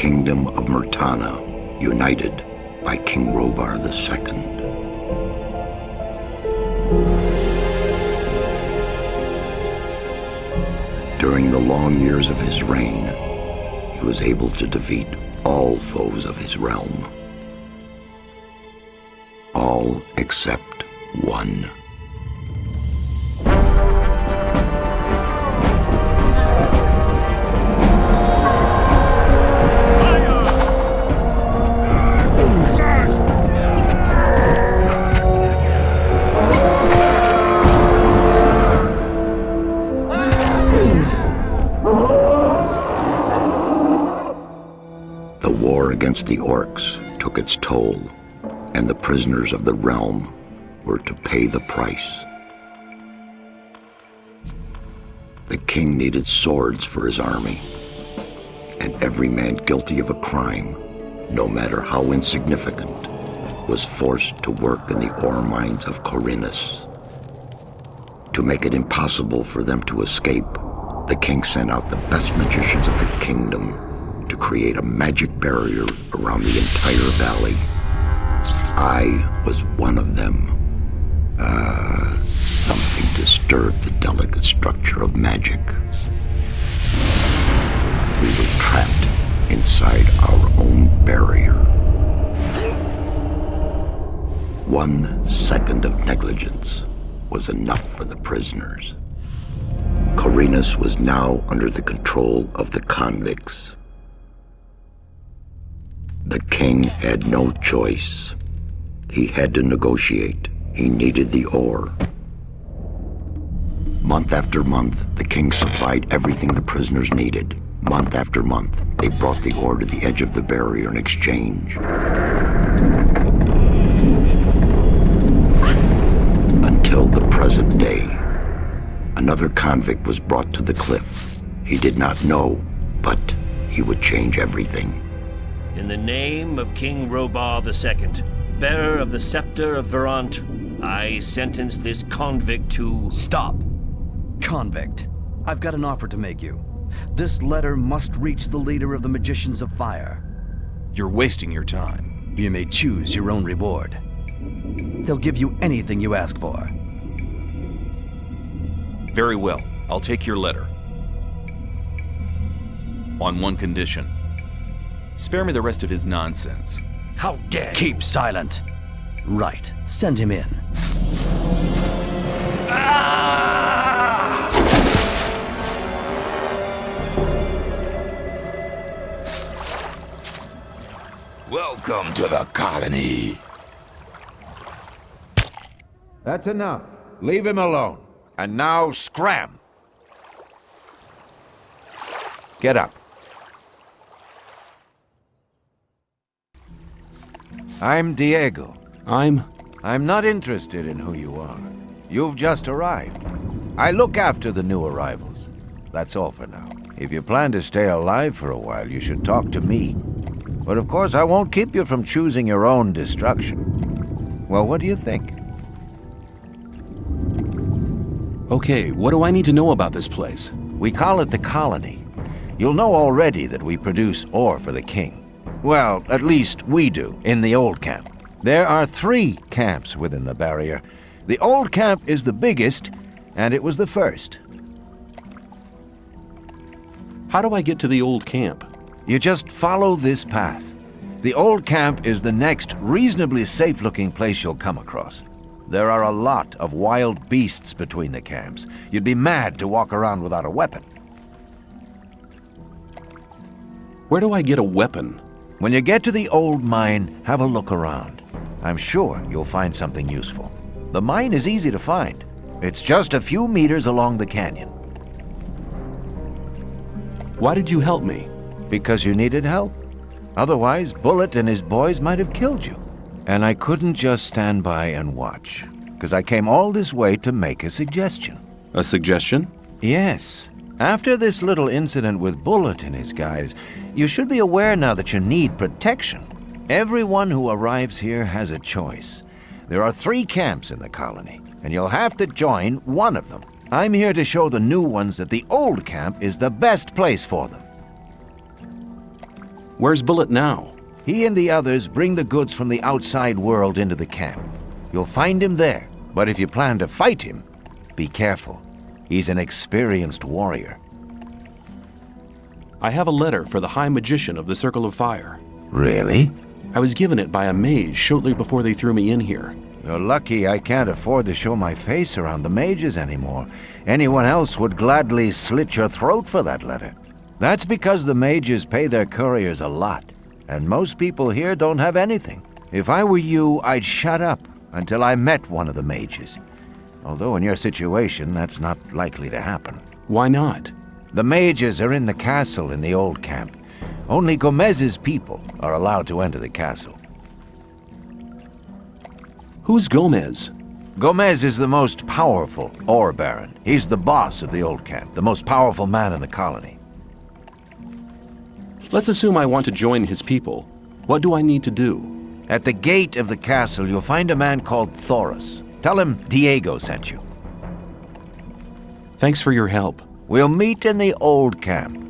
kingdom of Murtana, united by King Robar II. During the long years of his reign, he was able to defeat all foes of his realm. All except one. The war against the orcs took its toll, and the prisoners of the realm were to pay the price. The king needed swords for his army, and every man guilty of a crime, no matter how insignificant, was forced to work in the ore mines of Khorinis. To make it impossible for them to escape, the king sent out the best magicians of the kingdom to create a magic barrier around the entire valley. I was one of them. Something disturbed the delicate structure of magic. We were trapped inside our own barrier. 1 second of negligence was enough for the prisoners. Khorinis was now under the control of the convicts. The king had no choice. He had to negotiate. He needed the ore. Month after month, the king supplied everything the prisoners needed. Month after month, they brought the ore to the edge of the barrier in exchange. Until the present day, another convict was brought to the cliff. He did not know, but he would change everything. In the name of King Robar II, bearer of the scepter of Verant, I sentence this convict to... Stop! Convict, I've got an offer to make you. This letter must reach the leader of the Magicians of Fire. You're wasting your time. You may choose your own reward. They'll give you anything you ask for. Very well, I'll take your letter. On one condition. Spare me the rest of his nonsense. How dare you! Keep silent. Right, send him in. Welcome to the colony. That's enough. Leave him alone. And now scram. Get up. I'm Diego. I'm not interested in who you are. You've just arrived. I look after the new arrivals. That's all for now. If you plan to stay alive for a while, you should talk to me. But of course, I won't keep you from choosing your own destruction. Well, what do you think? Okay, what do I need to know about this place? We call it the colony. You'll know already that we produce ore for the king. Well, at least we do, in the old camp. There are 3 camps within the barrier. The old camp is the biggest, and it was the first. How do I get to the old camp? You just follow this path. The old camp is the next reasonably safe-looking place you'll come across. There are a lot of wild beasts between the camps. You'd be mad to walk around without a weapon. Where do I get a weapon? When you get to the old mine, have a look around. I'm sure you'll find something useful. The mine is easy to find. It's just a few meters along the canyon. Why did you help me? Because you needed help. Otherwise, Bullet and his boys might have killed you. And I couldn't just stand by and watch, because I came all this way to make a suggestion. A suggestion? Yes. After this little incident with Bullet and his guys, you should be aware now that you need protection. Everyone who arrives here has a choice. There are 3 camps in the colony, and you'll have to join one of them. I'm here to show the new ones that the old camp is the best place for them. Where's Bullet now? He and the others bring the goods from the outside world into the camp. You'll find him there, but if you plan to fight him, be careful. He's an experienced warrior. I have a letter for the High Magician of the Circle of Fire. Really? I was given it by a mage shortly before they threw me in here. You're lucky I can't afford to show my face around the mages anymore. Anyone else would gladly slit your throat for that letter. That's because the mages pay their couriers a lot, and most people here don't have anything. If I were you, I'd shut up until I met one of the mages. Although in your situation, that's not likely to happen. Why not? The mages are in the castle in the old camp. Only Gomez's people are allowed to enter the castle. Who's Gomez? Gomez is the most powerful ore baron. He's the boss of the old camp, the most powerful man in the colony. Let's assume I want to join his people. What do I need to do? At the gate of the castle, you'll find a man called Thoris. Tell him Diego sent you. Thanks for your help. We'll meet in the old camp.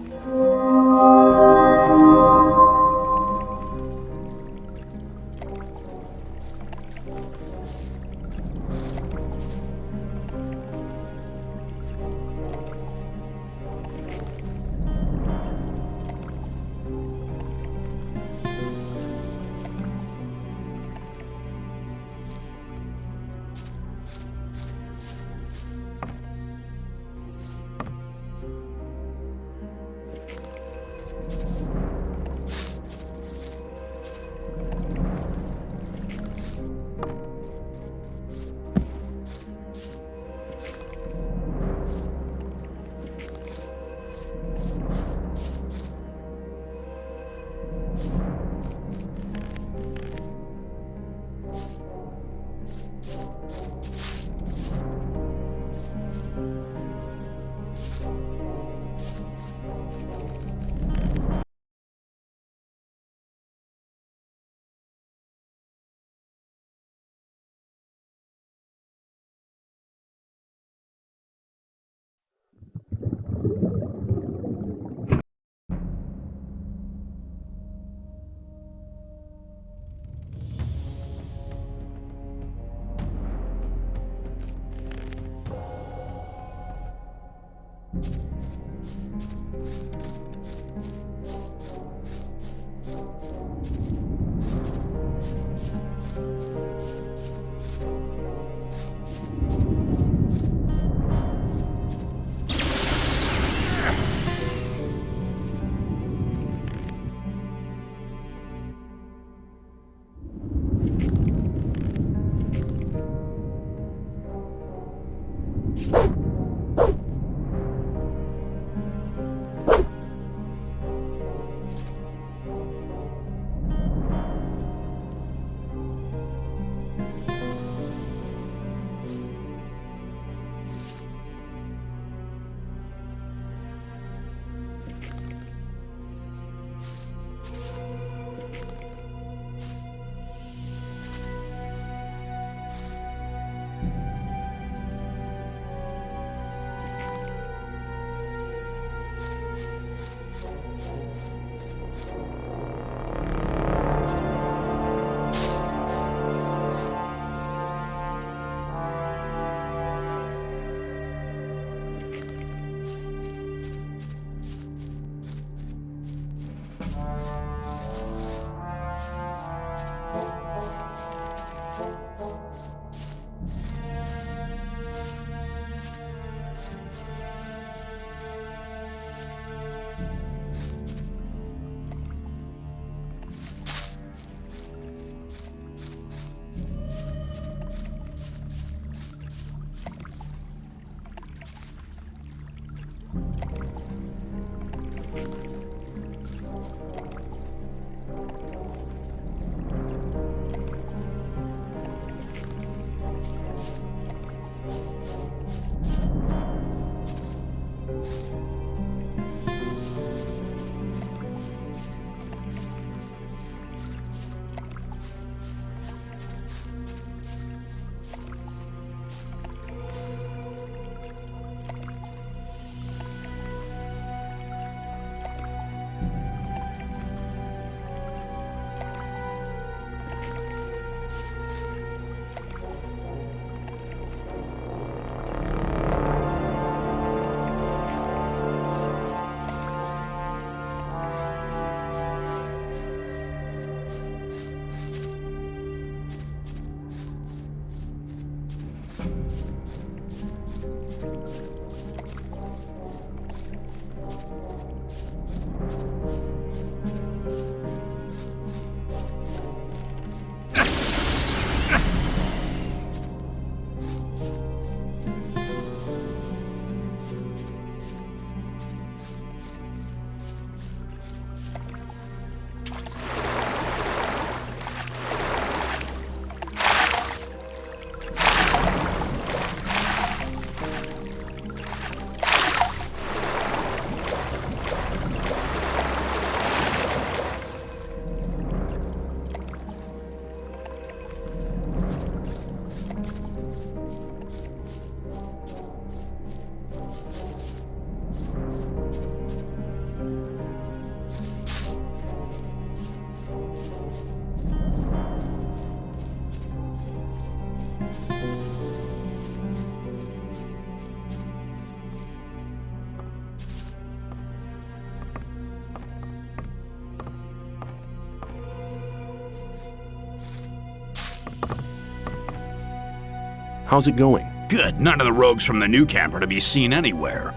How's it going? Good. None of the rogues from the new camp are to be seen anywhere.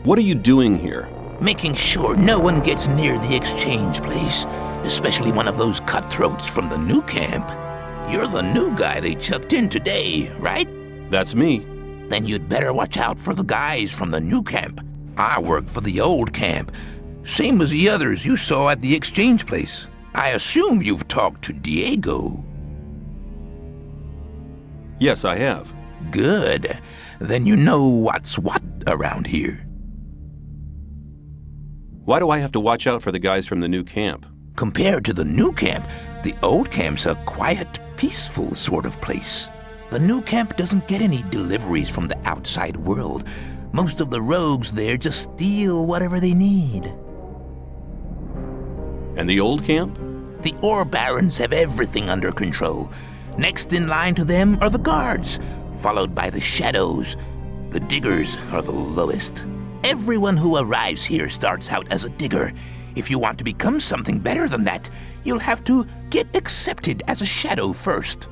What are you doing here? Making sure no one gets near the exchange place, especially one of those cutthroats from the new camp. You're the new guy they chucked in today, right? That's me. Then you'd better watch out for the guys from the new camp. I work for the old camp, same as the others you saw at the exchange place. I assume you've talked to Diego. Yes, I have. Good. Then you know what's what around here. Why do I have to watch out for the guys from the new camp? Compared to the new camp, the old camp's a quiet, peaceful sort of place. The new camp doesn't get any deliveries from the outside world. Most of the rogues there just steal whatever they need. And the old camp? The ore barons have everything under control. Next in line to them are the guards, followed by the shadows. The diggers are the lowest. Everyone who arrives here starts out as a digger. If you want to become something better than that, you'll have to get accepted as a shadow first.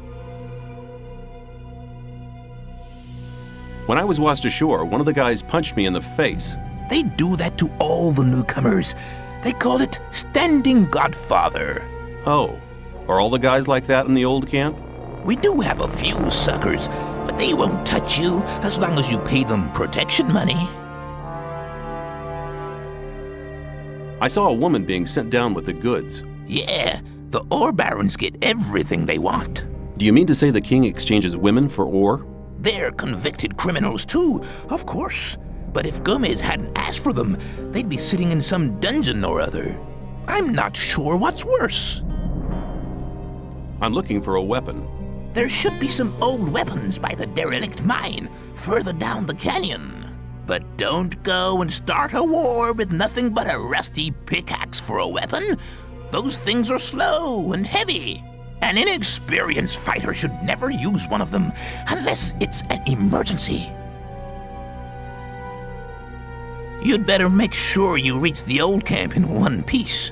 When I was washed ashore, one of the guys punched me in the face. They do that to all the newcomers. They call it standing godfather. Oh, are all the guys like that in the old camp? We do have a few suckers, but they won't touch you as long as you pay them protection money. I saw a woman being sent down with the goods. Yeah, the ore barons get everything they want. Do you mean to say the king exchanges women for ore? They're convicted criminals too, of course. But if Gomez hadn't asked for them, they'd be sitting in some dungeon or other. I'm not sure what's worse. I'm looking for a weapon. There should be some old weapons by the derelict mine, further down the canyon. But don't go and start a war with nothing but a rusty pickaxe for a weapon. Those things are slow and heavy. An inexperienced fighter should never use one of them unless it's an emergency. You'd better make sure you reach the old camp in one piece.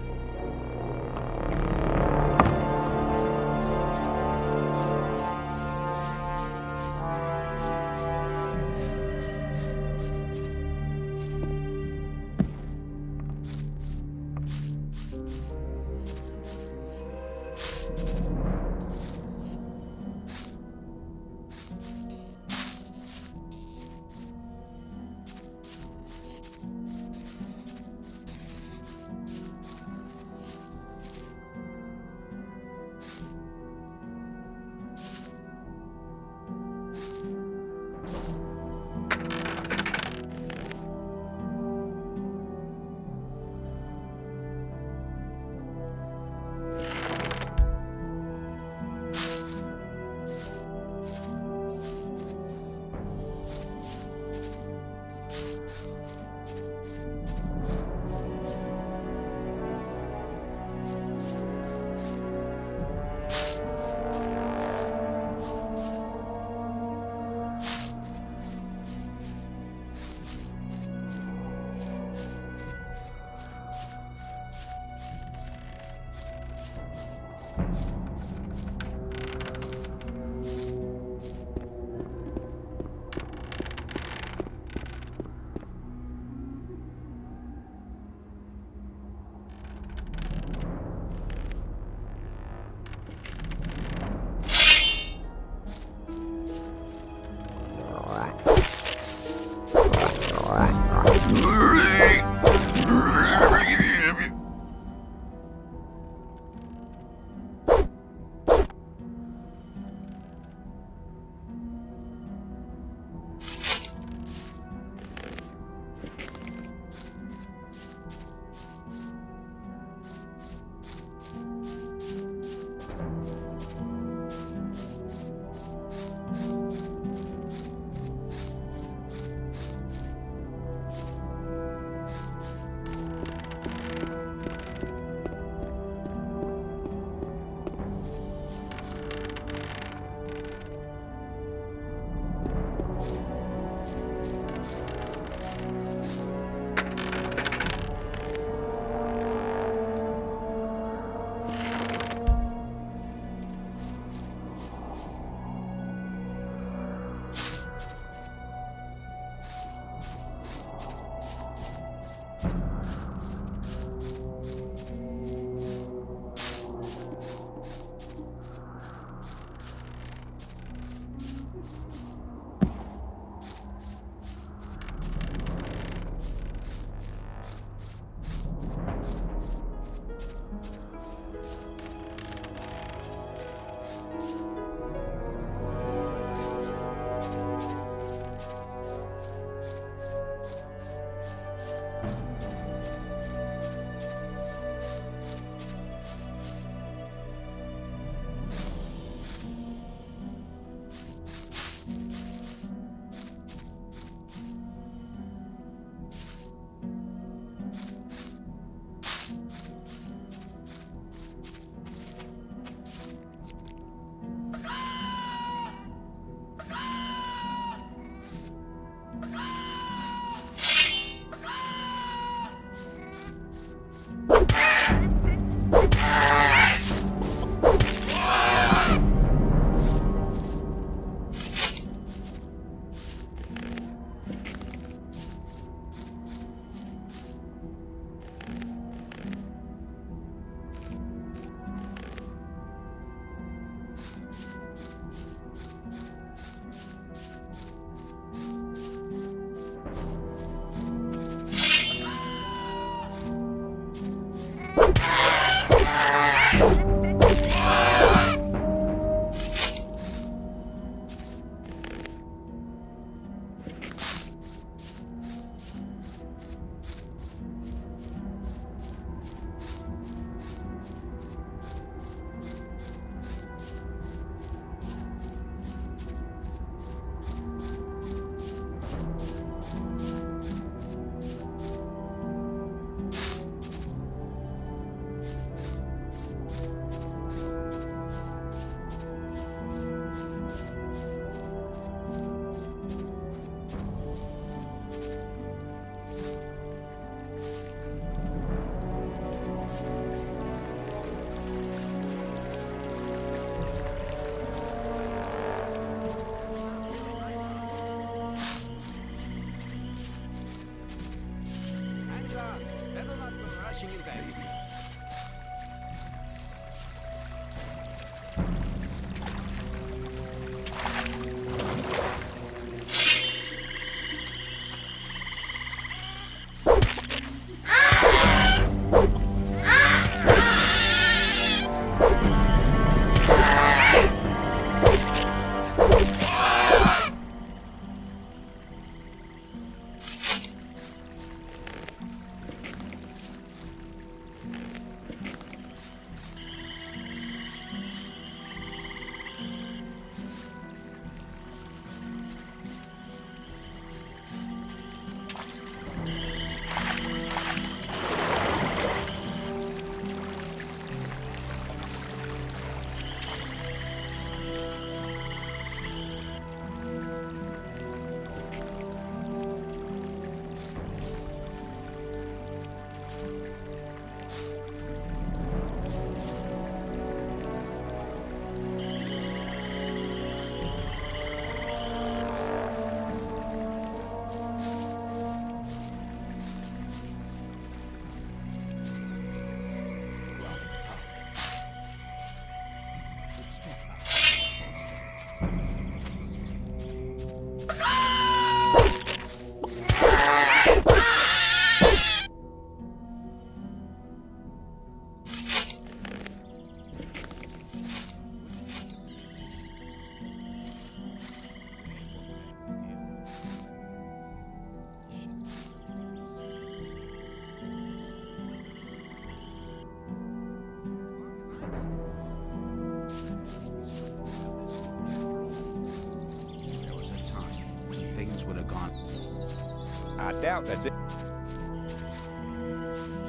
I doubt that's it.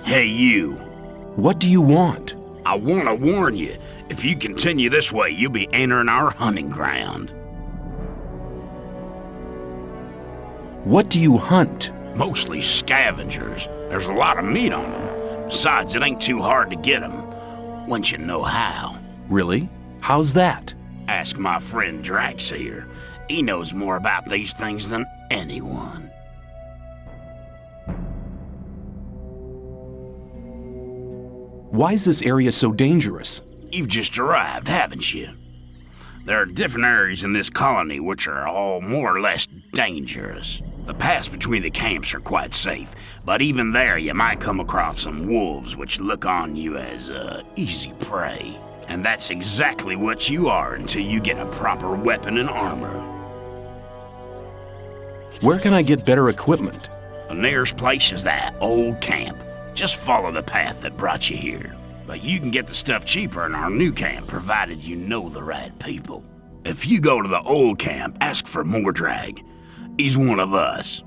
Hey, you. What do you want? I want to warn you. If you continue this way, you'll be entering our hunting ground. What do you hunt? Mostly scavengers. There's a lot of meat on them. Besides, it ain't too hard to get them, once you know how. Really? How's that? Ask my friend Drax here. He knows more about these things than anyone. Why is this area so dangerous? You've just arrived, haven't you? There are different areas in this colony which are all more or less dangerous. The paths between the camps are quite safe, but even there you might come across some wolves which look on you as easy prey. And that's exactly what you are until you get a proper weapon and armor. Where can I get better equipment? The nearest place is that old camp. Just follow the path that brought you here. But you can get the stuff cheaper in our new camp, provided you know the right people. If you go to the old camp, ask for Mordrag. He's one of us.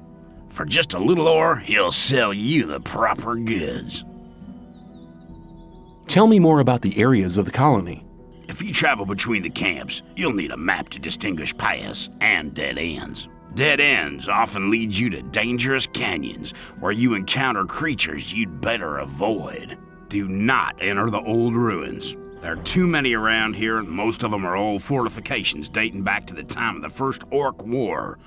For just a little ore, he'll sell you the proper goods. Tell me more about the areas of the colony. If you travel between the camps, you'll need a map to distinguish paths and dead ends. Dead ends often lead you to dangerous canyons where you encounter creatures you'd better avoid. Do not enter the old ruins. There are too many around here, and most of them are old fortifications dating back to the time of the First Orc War.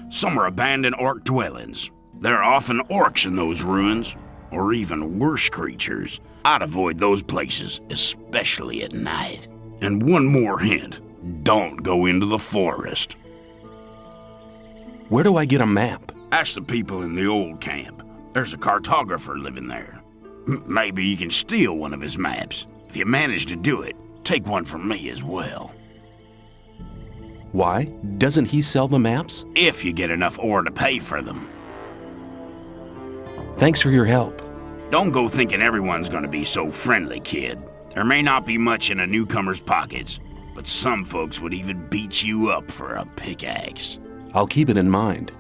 Some are abandoned orc dwellings. There are often orcs in those ruins, or even worse creatures. I'd avoid those places, especially at night. And one more hint, don't go into the forest. Where do I get a map? Ask the people in the old camp. There's a cartographer living there. Maybe you can steal one of his maps. If you manage to do it, take one from me as well. Why? Doesn't he sell the maps? If you get enough ore to pay for them. Thanks for your help. Don't go thinking everyone's gonna be so friendly, kid. There may not be much in a newcomer's pockets, but some folks would even beat you up for a pickaxe. I'll keep it in mind.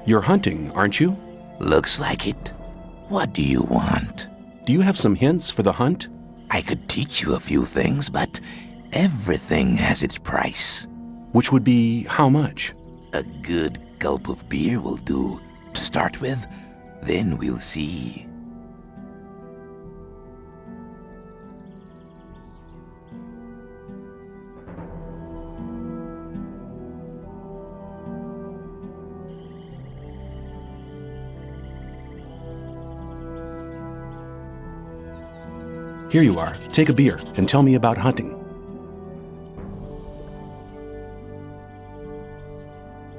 You're hunting, aren't you? Looks like it. What do you want? Do you have some hints for the hunt? I could teach you a few things, but everything has its price. Which would be how much? A good gulp of beer will do to start with, then we'll see. Here you are. Take a beer and tell me about hunting.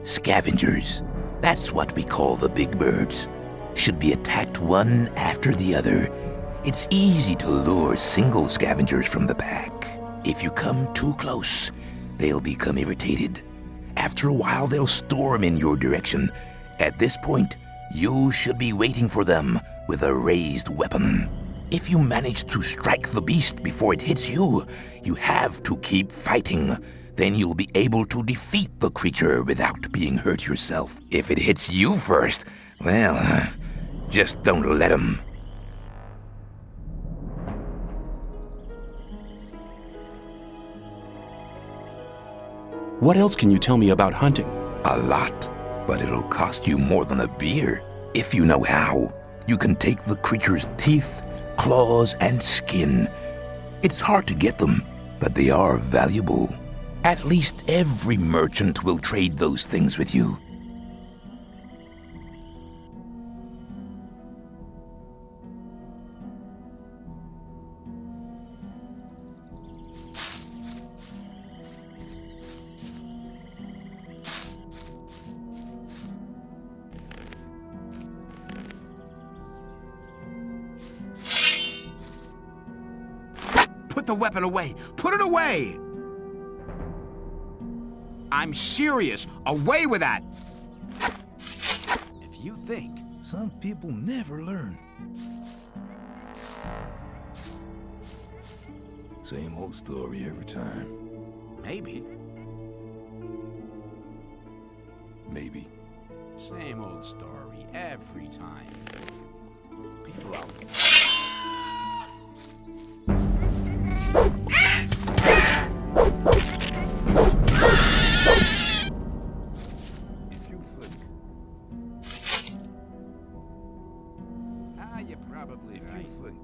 Scavengers. That's what we call the big birds. Should be attacked one after the other. It's easy to lure single scavengers from the pack. If you come too close, they'll become irritated. After a while, they'll storm in your direction. At this point, you should be waiting for them with a raised weapon. If you manage to strike the beast before it hits you, you have to keep fighting. Then you'll be able to defeat the creature without being hurt yourself. If it hits you first, well, just don't let him. What else can you tell me about hunting? A lot, but it'll cost you more than a beer. If you know how, you can take the creature's teeth, claws, and skin. It's hard to get them, but they are valuable. At least every merchant will trade those things with you. Put the weapon away! Put it away! I'm serious! Away with that! If you think, some people never learn. Same old story every time. Maybe. Maybe. Same old story every time. People out. You're probably right. You think.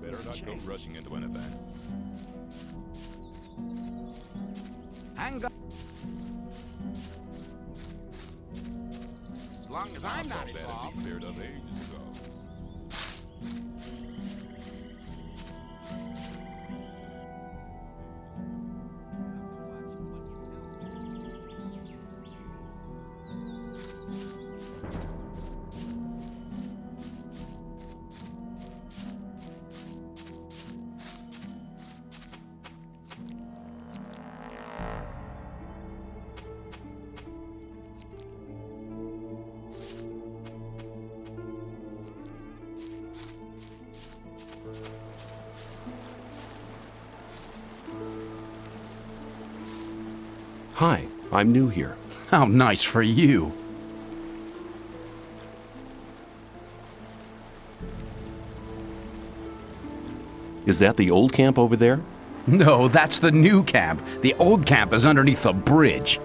Better not go rushing into anything. Hang on. long as I'm not involved. Cleared up ages ago. Hi, I'm new here. How nice for you. Is that the old camp over there? No, that's the new camp. The old camp is underneath the bridge.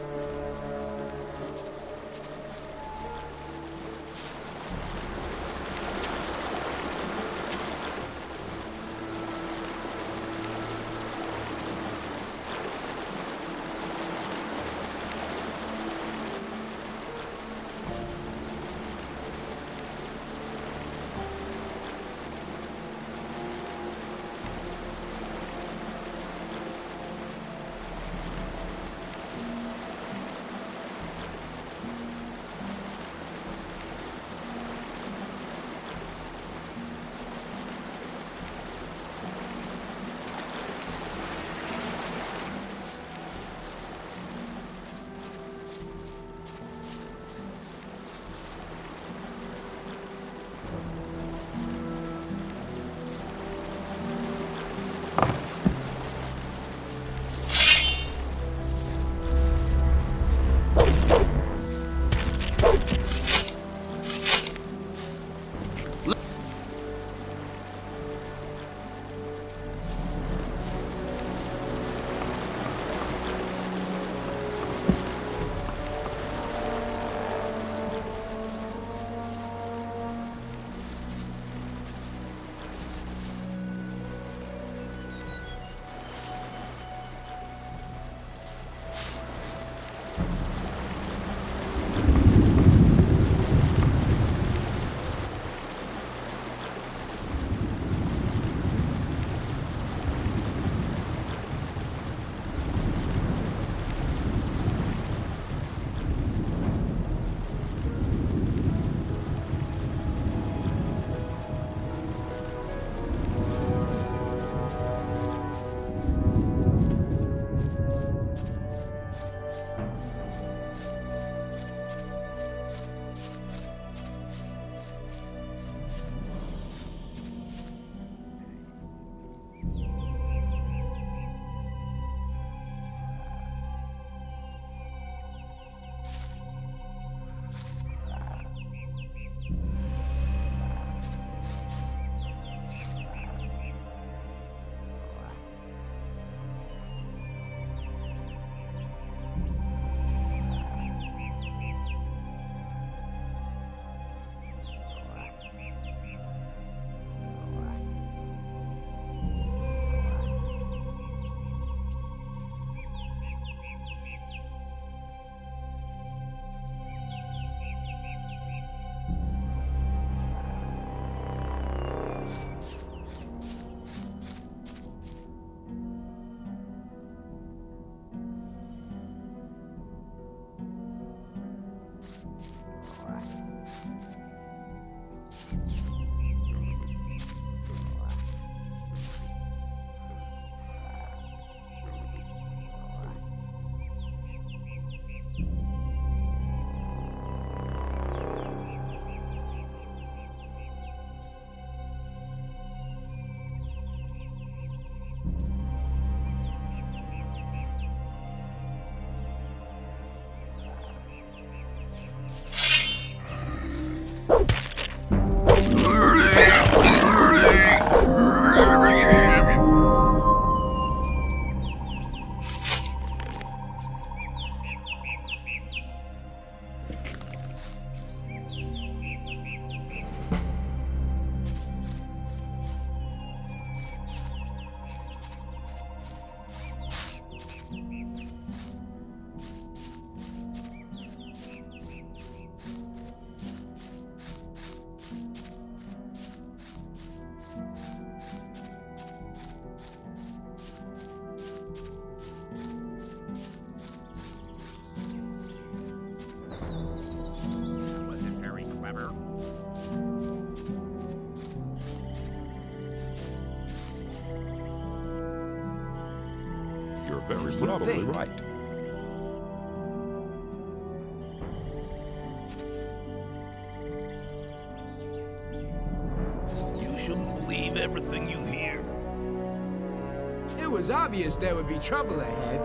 very probably right. You shouldn't believe everything you hear. It was obvious there would be trouble ahead.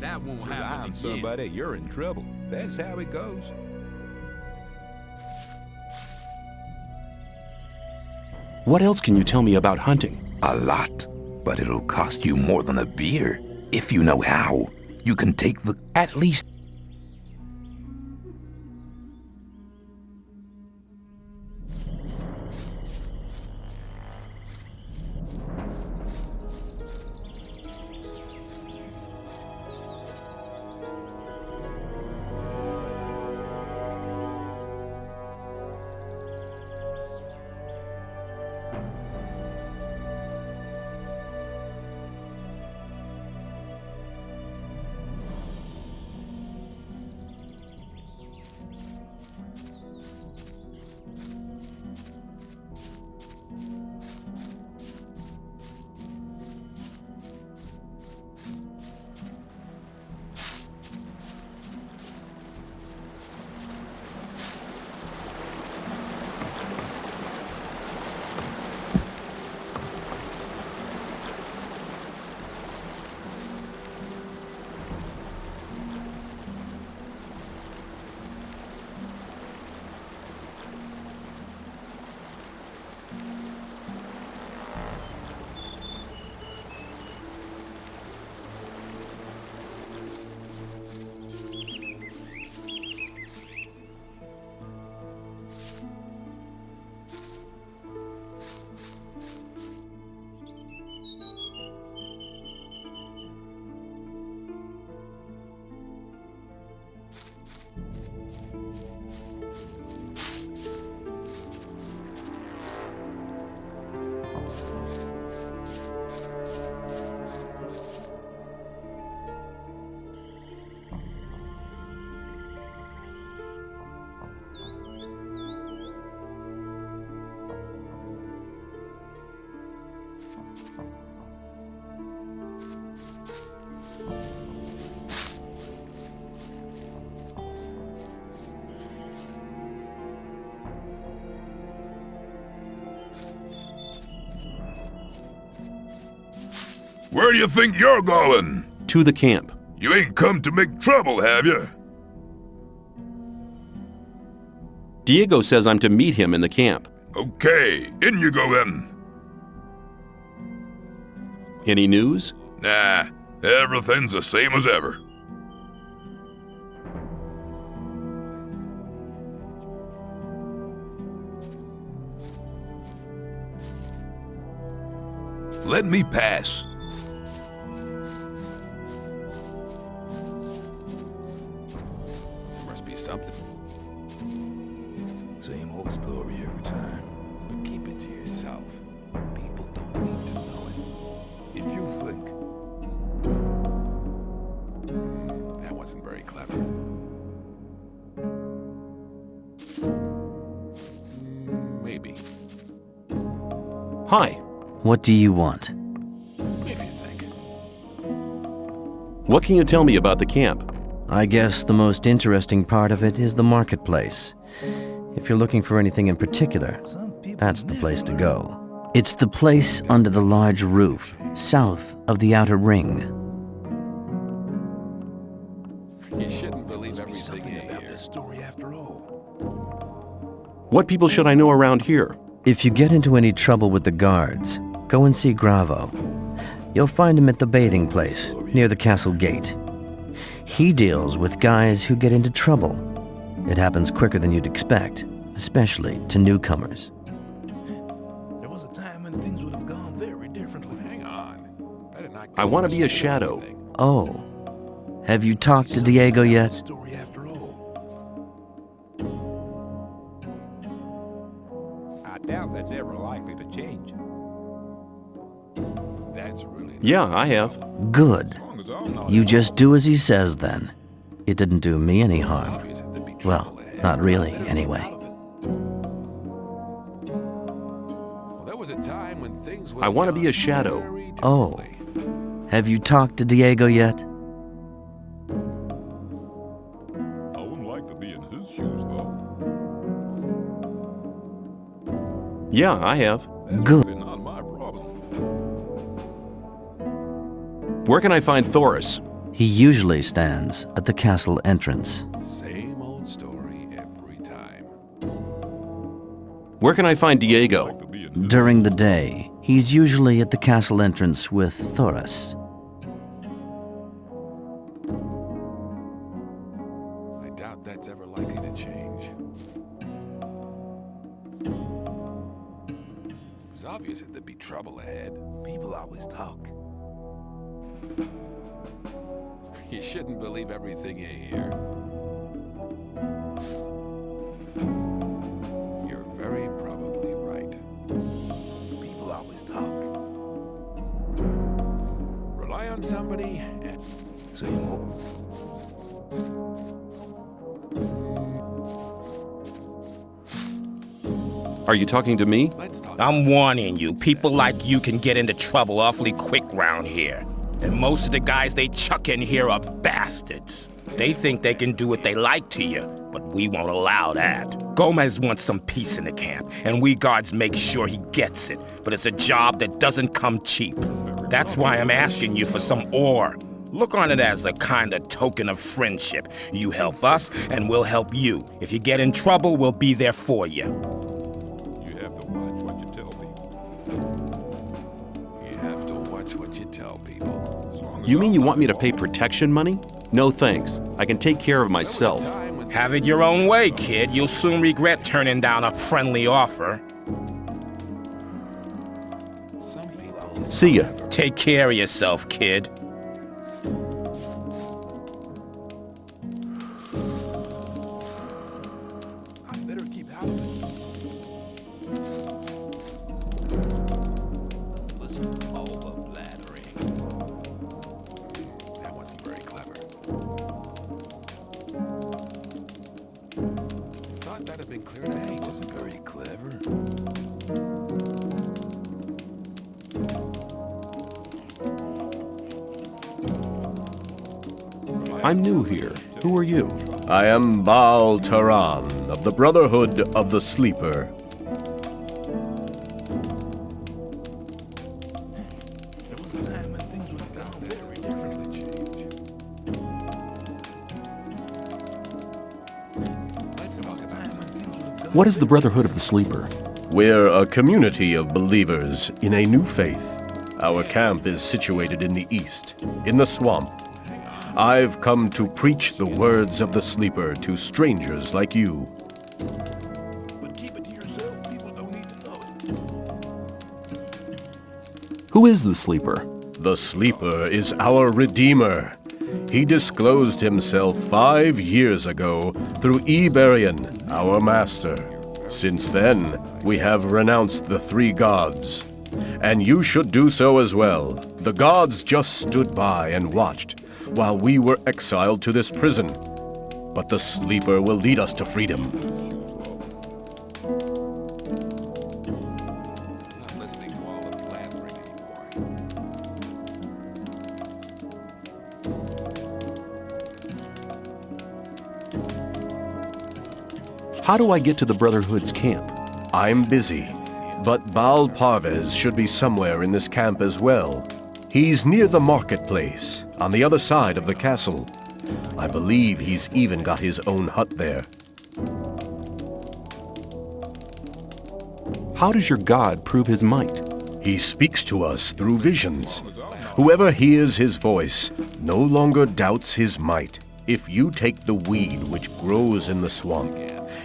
That won't Rely happen on again. somebody, you're in trouble. That's how it goes. What else can you tell me about hunting? A lot, but it'll cost you more than a beer. If you know how, you can take the at least. Where do you think you're going? To the camp. You ain't come to make trouble, have you? Diego says I'm to meet him in the camp. Okay, in you go then. Any news? Nah, everything's the same as ever. Let me pass. Must be something. Same old story every time. But keep it to yourself. People don't need to know it. If you think. That wasn't very clever. Maybe. Hi. What do you want? If you think. What can you tell me about the camp? I guess the most interesting part of it is the marketplace. If you're looking for anything in particular, that's the place to go. It's the place under the large roof, south of the outer ring. You shouldn't believe everything you hear. This story after all. What people should I know around here? If you get into any trouble with the guards, go and see Gravo. You'll find him at the bathing place, near the castle gate. He deals with guys who get into trouble. It happens quicker than you'd expect, especially to newcomers. There was a time when things would have gone very differently. Hang on. Better not I want to be a shadow. Oh, have you talked to Diego yet? Story after all. I doubt that's ever likely to change. That's really. Yeah, I have. Good. As long as I'm not You just do as he says then. It didn't do me any harm. obvious that there'd be Well, trouble ahead. not really, anyway. Well, there was a time when things I want to be a shadow. Oh. Have you talked to Diego yet? I wouldn't like to be in his shoes, though. Yeah, I have. Good. Really not my problem. Where can I find Thoris? He usually stands at the castle entrance. Same old story every time. Where can I find Diego? During the day, he's usually at the castle entrance with Thoris. I doubt that's ever likely to change. It was obvious that there'd be trouble ahead. People always talk. You shouldn't believe everything you hear. You're very probably right. People always talk. Rely on somebody and... So you won't. Are you talking to me? I'm warning you, people like you can get into trouble awfully quick round here. And most of the guys they chuck in here are bastards. They think they can do what they like to you, but we won't allow that. Gomez wants some peace in the camp, and we guards make sure he gets it. But it's a job that doesn't come cheap. That's why I'm asking you for some ore. Look on it as a kind of token of friendship. You help us, and we'll help you. If you get in trouble, we'll be there for you. You have to watch what you tell people. You have to watch what you tell people. You mean you want me to pay protection money? No thanks. I can take care of myself. Have it your own way, kid. You'll soon regret turning down a friendly offer. See ya. Take care of yourself, kid. I better keep howling. Listen to all the blathering. That wasn't very clever. Thought that'd have been clear to me. Wasn't very clever. I'm new here. Who are you? I am Baal Taran of the Brotherhood of the Sleeper. There was a time when things would have gone very differently, Change. What is the Brotherhood of the Sleeper? We're a community of believers in a new faith. Our camp is situated in the east, in the swamp. I've come to preach the words of the Sleeper to strangers like you. But keep it to yourself. People don't need to know it. Who is the Sleeper? The Sleeper is our Redeemer. He disclosed himself 5 years ago through Iberian, our master. Since then, we have renounced the three gods. And you should do so as well. The gods just stood by and watched while we were exiled to this prison. But the Sleeper will lead us to freedom. Not listening to all the blathering anymore. How do I get to the Brotherhood's camp? I'm busy, but Baal Parvez should be somewhere in this camp as well. He's near the marketplace, on the other side of the castle. I believe he's even got his own hut there. How does your god prove his might? He speaks to us through visions. Whoever hears his voice no longer doubts his might. If you take the weed which grows in the swamp,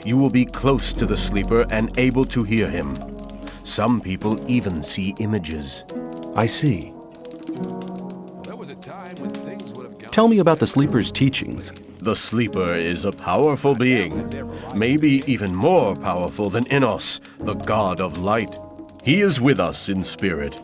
you will be close to the Sleeper and able to hear him. Some people even see images. I see. There was a time when things would have gone... Tell me about the Sleeper's teachings. The Sleeper is a powerful being, maybe even more powerful than Innos, the god of light. He is with us in spirit,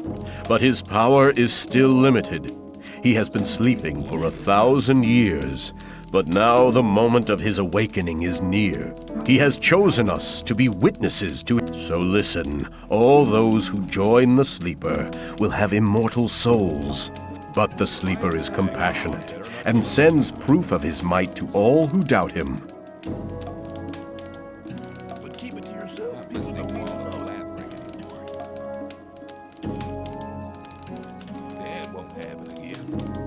but his power is still limited. He has been sleeping for 1,000 years, but now the moment of his awakening is near. He has chosen us to be witnesses to it. So listen, all those who join the Sleeper will have immortal souls. But the Sleeper is compassionate and sends proof of his might to all who doubt him. But keep it to yourself. People don't need to know. That won't happen again.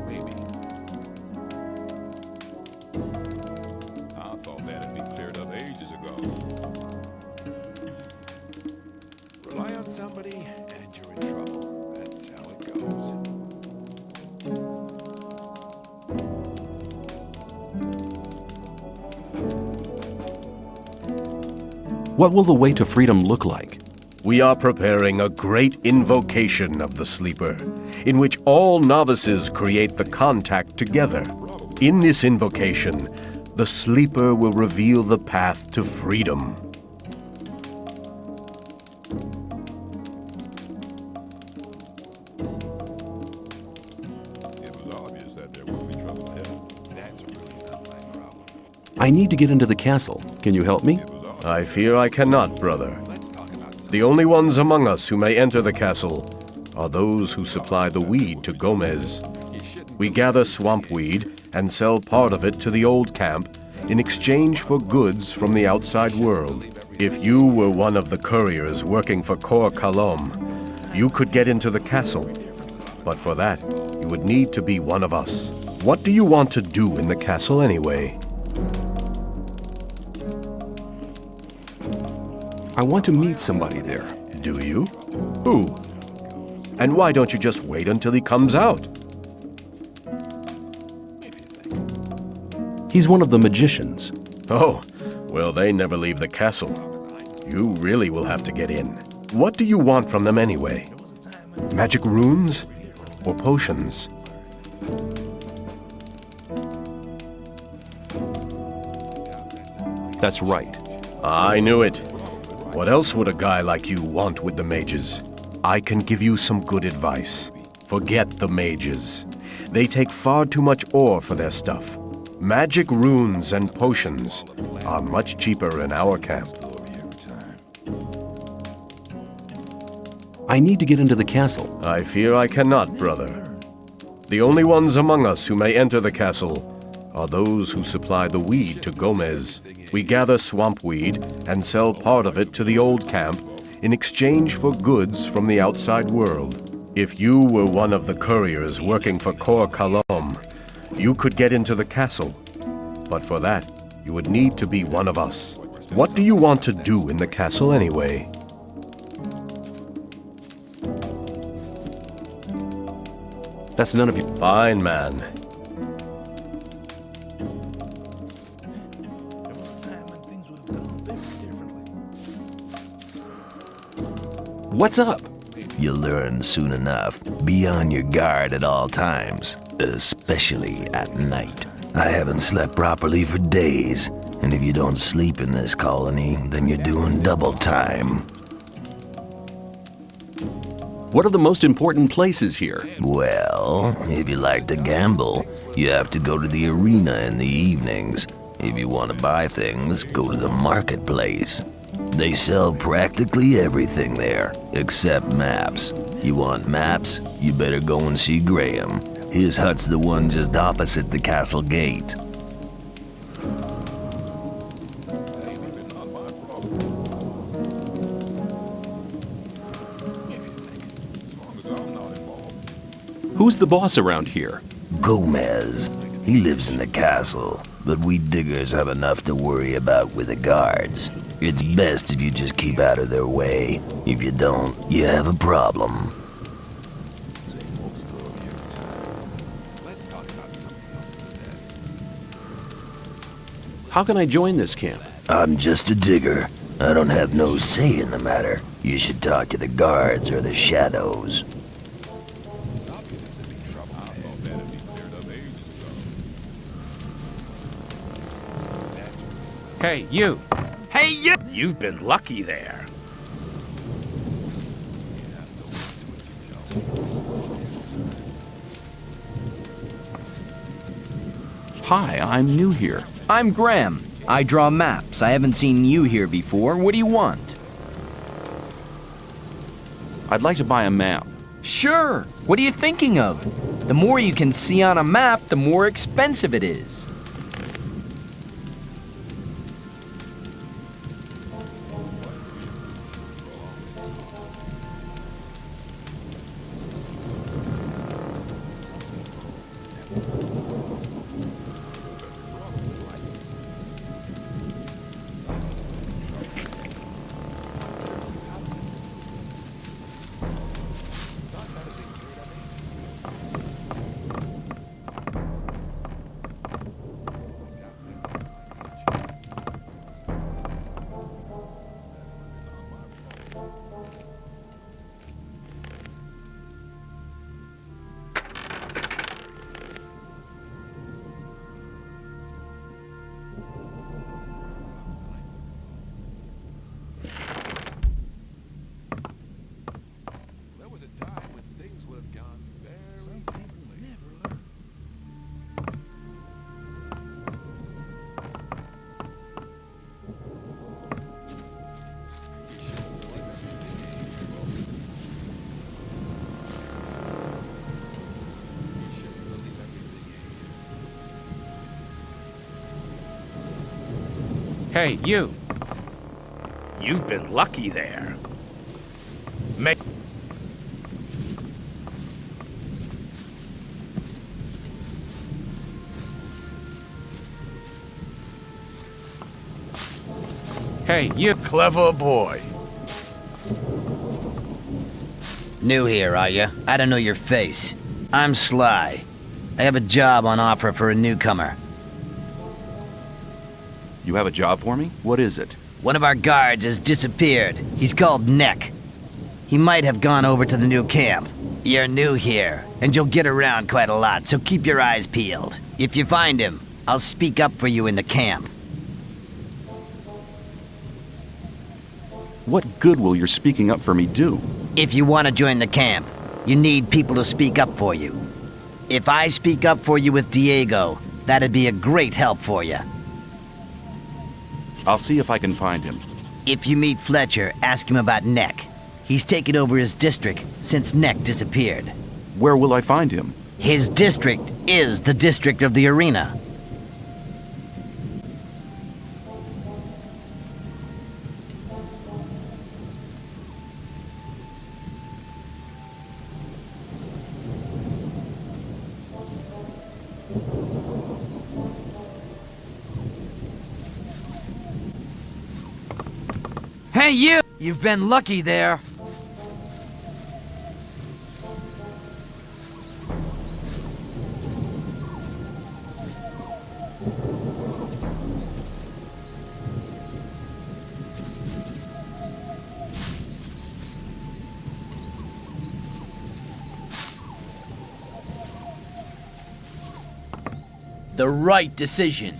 Maybe. I thought that had been cleared up ages ago. Rely on somebody and you're in trouble. That's how it goes. What will the way to freedom look like? We are preparing a great invocation of the Sleeper, in which all novices create the contact together. In this invocation, the Sleeper will reveal the path to freedom. It was obvious that there would be trouble ahead. That's really not my problem. I need to get into the castle. Can you help me? I fear I cannot, brother. The only ones among us who may enter the castle are those who supply the weed to Gomez. We gather swamp weed and sell part of it to the old camp in exchange for goods from the outside world. If you were one of the couriers working for Kor Kalom, you could get into the castle. But for that, you would need to be one of us. What do you want to do in the castle anyway? I want to meet somebody there. Do you? Who? And why don't you just wait until he comes out? He's one of the magicians. Oh, well, they never leave the castle. You really will have to get in. What do you want from them anyway? Magic runes? Or potions? That's right. I knew it. What else would a guy like you want with the mages? I can give you some good advice. Forget the mages. They take far too much ore for their stuff. Magic runes and potions are much cheaper in our camp. I need to get into the castle. I fear I cannot, brother. The only ones among us who may enter the castle are those who supply the weed to Gomez. We gather swamp weed and sell part of it to the old camp in exchange for goods from the outside world. If you were one of the couriers working for Kor Kalom, you could get into the castle. But for that, you would need to be one of us. What do you want to do in the castle anyway? That's none of you. Fine, man. What's up? You'll learn soon enough. Be on your guard at all times, especially at night. I haven't slept properly for days, and if you don't sleep in this colony, then you're doing double time. What are the most important places here? Well, if you like to gamble, you have to go to the arena in the evenings. If you want to buy things, go to the marketplace. They sell practically everything there, except maps. You want maps? You better go and see Graham. His hut's the one just opposite the castle gate. Who's the boss around here? Gomez. He lives in the castle, but we diggers have enough to worry about with the guards. It's best if you just keep out of their way. If you don't, you have a problem. How can I join this camp? I'm just a digger. I don't have no say in the matter. You should talk to the guards or the shadows. Hey, you! Hey, you! You've been lucky there. Hi, I'm new here. I'm Graham. I draw maps. I haven't seen you here before. What do you want? I'd like to buy a map. Sure. What are you thinking of? The more you can see on a map, the more expensive it is. Hey, you. You've been lucky there. Hey, you. Clever boy. New here, are you? I don't know your face. I'm Sly. I have a job on offer for a newcomer. You have a job for me? What is it? One of our guards has disappeared. He's called Neck. He might have gone over to the new camp. You're new here, and you'll get around quite a lot, so keep your eyes peeled. If you find him, I'll speak up for you in the camp. What good will your speaking up for me do? If you want to join the camp, you need people to speak up for you. If I speak up for you with Diego, that'd be a great help for you. I'll see if I can find him. If you meet Fletcher, ask him about Neck. He's taken over his district since Neck disappeared. Where will I find him? His district is the district of the arena. Hey, you! You've been lucky there. The right decision.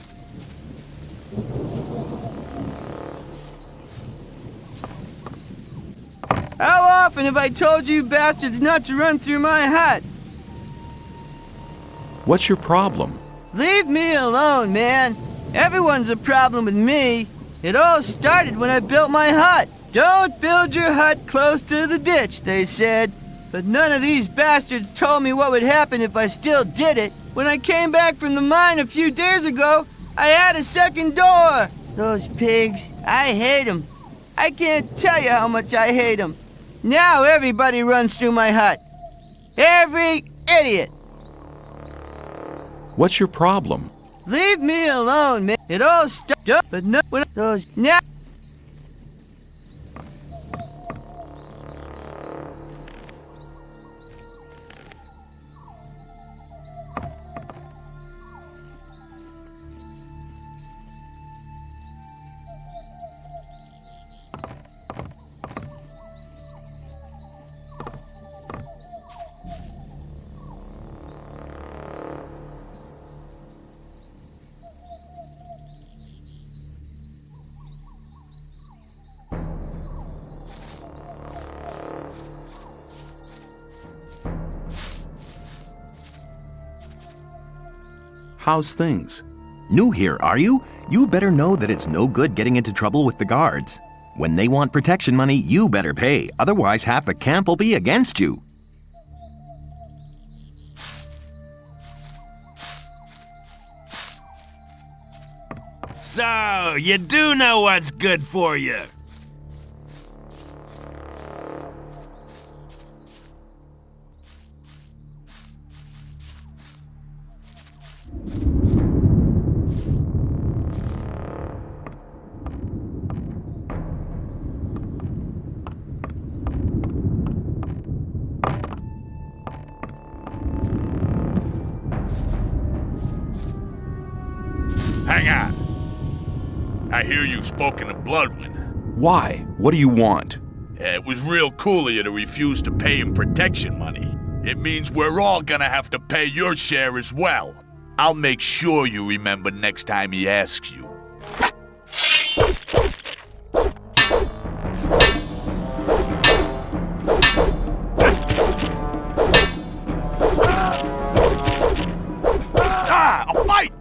How often have I told you bastards not to run through my hut? What's your problem? Leave me alone, man. Everyone's a problem with me. It all started when I built my hut. Don't build your hut close to the ditch, they said. But none of these bastards told me what would happen if I still did it. When I came back from the mine a few days ago, I had a second door. Those pigs, I hate them. I can't tell you how much I hate them. Now everybody runs through my hut. Every idiot. What's your problem? Leave me alone, man. It all started, but no, when those now. how's things? New here, are you? You better know that it's no good getting into trouble with the guards. When they want protection money, you better pay. Otherwise, half the camp will be against you. So, you do know what's good for you. Hang on. I hear you've spoken to Bloodwind. Why? What do you want? It was real cool of you to refuse to pay him protection money. It means we're all gonna have to pay your share as well. I'll make sure you remember next time he asks you. A fight!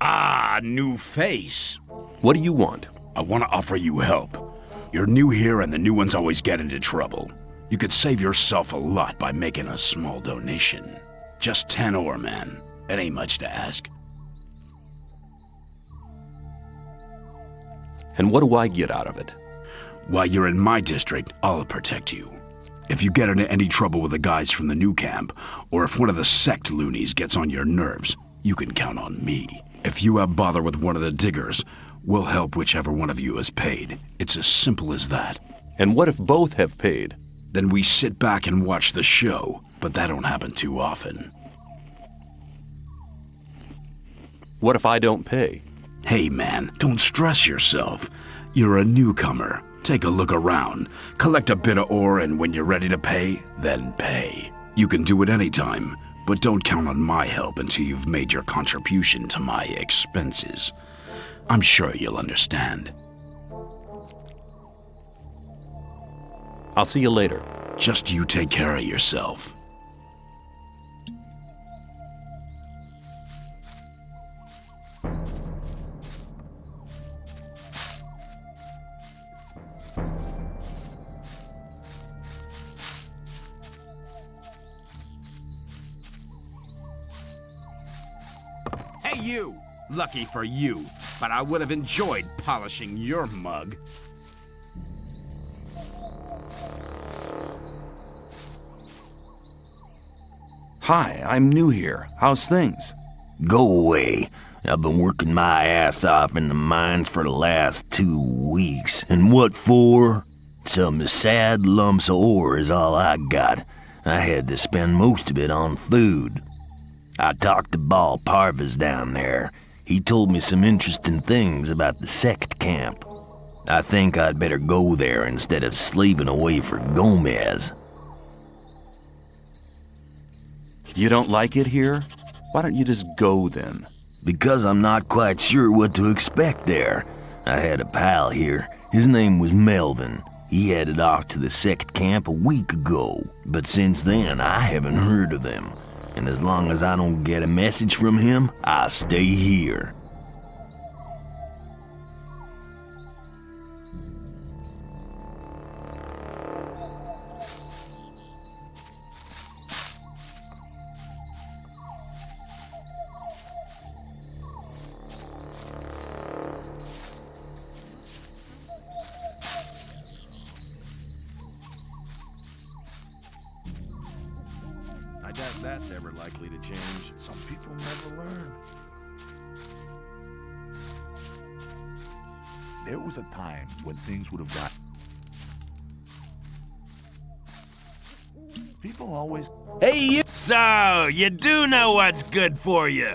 Ah, new face. What do you want? I want to offer you help. You're new here and the new ones always get into trouble. You could save yourself a lot by making a small donation. Just 10 ore, man. It ain't much to ask. And what do I get out of it? While you're in my district, I'll protect you. If you get into any trouble with the guys from the new camp, or if one of the sect loonies gets on your nerves, you can count on me. If you have bother with one of the diggers, we'll help whichever one of you has paid. It's as simple as that. And what if both have paid? Then we sit back and watch the show, but that don't happen too often. What if I don't pay? Hey man, don't stress yourself. You're a newcomer. Take a look around, collect a bit of ore, and when you're ready to pay, then pay. You can do it anytime, but don't count on my help until you've made your contribution to my expenses. I'm sure you'll understand. I'll see you later. Just you take care of yourself. Hey, you! Lucky for you, but I would have enjoyed polishing your mug. Hi, I'm new here. How's things? Go away. I've been working my ass off in the mines for the last 2 weeks. And what for? Some sad lumps of ore is all I got. I had to spend most of it on food. I talked to Ball Parvis down there. He told me some interesting things about the sect camp. I think I'd better go there instead of slaving away for Gomez. You don't like it here? Why don't you just go then? Because I'm not quite sure what to expect there. I had a pal here. His name was Melvin. He headed off to the sect camp a week ago, but since then I haven't heard of him. And as long as I don't get a message from him, I'll stay here. if that's ever likely to change. Some people never learn. There was a time when things would have got... People always... Hey, you! So, you do know what's good for you.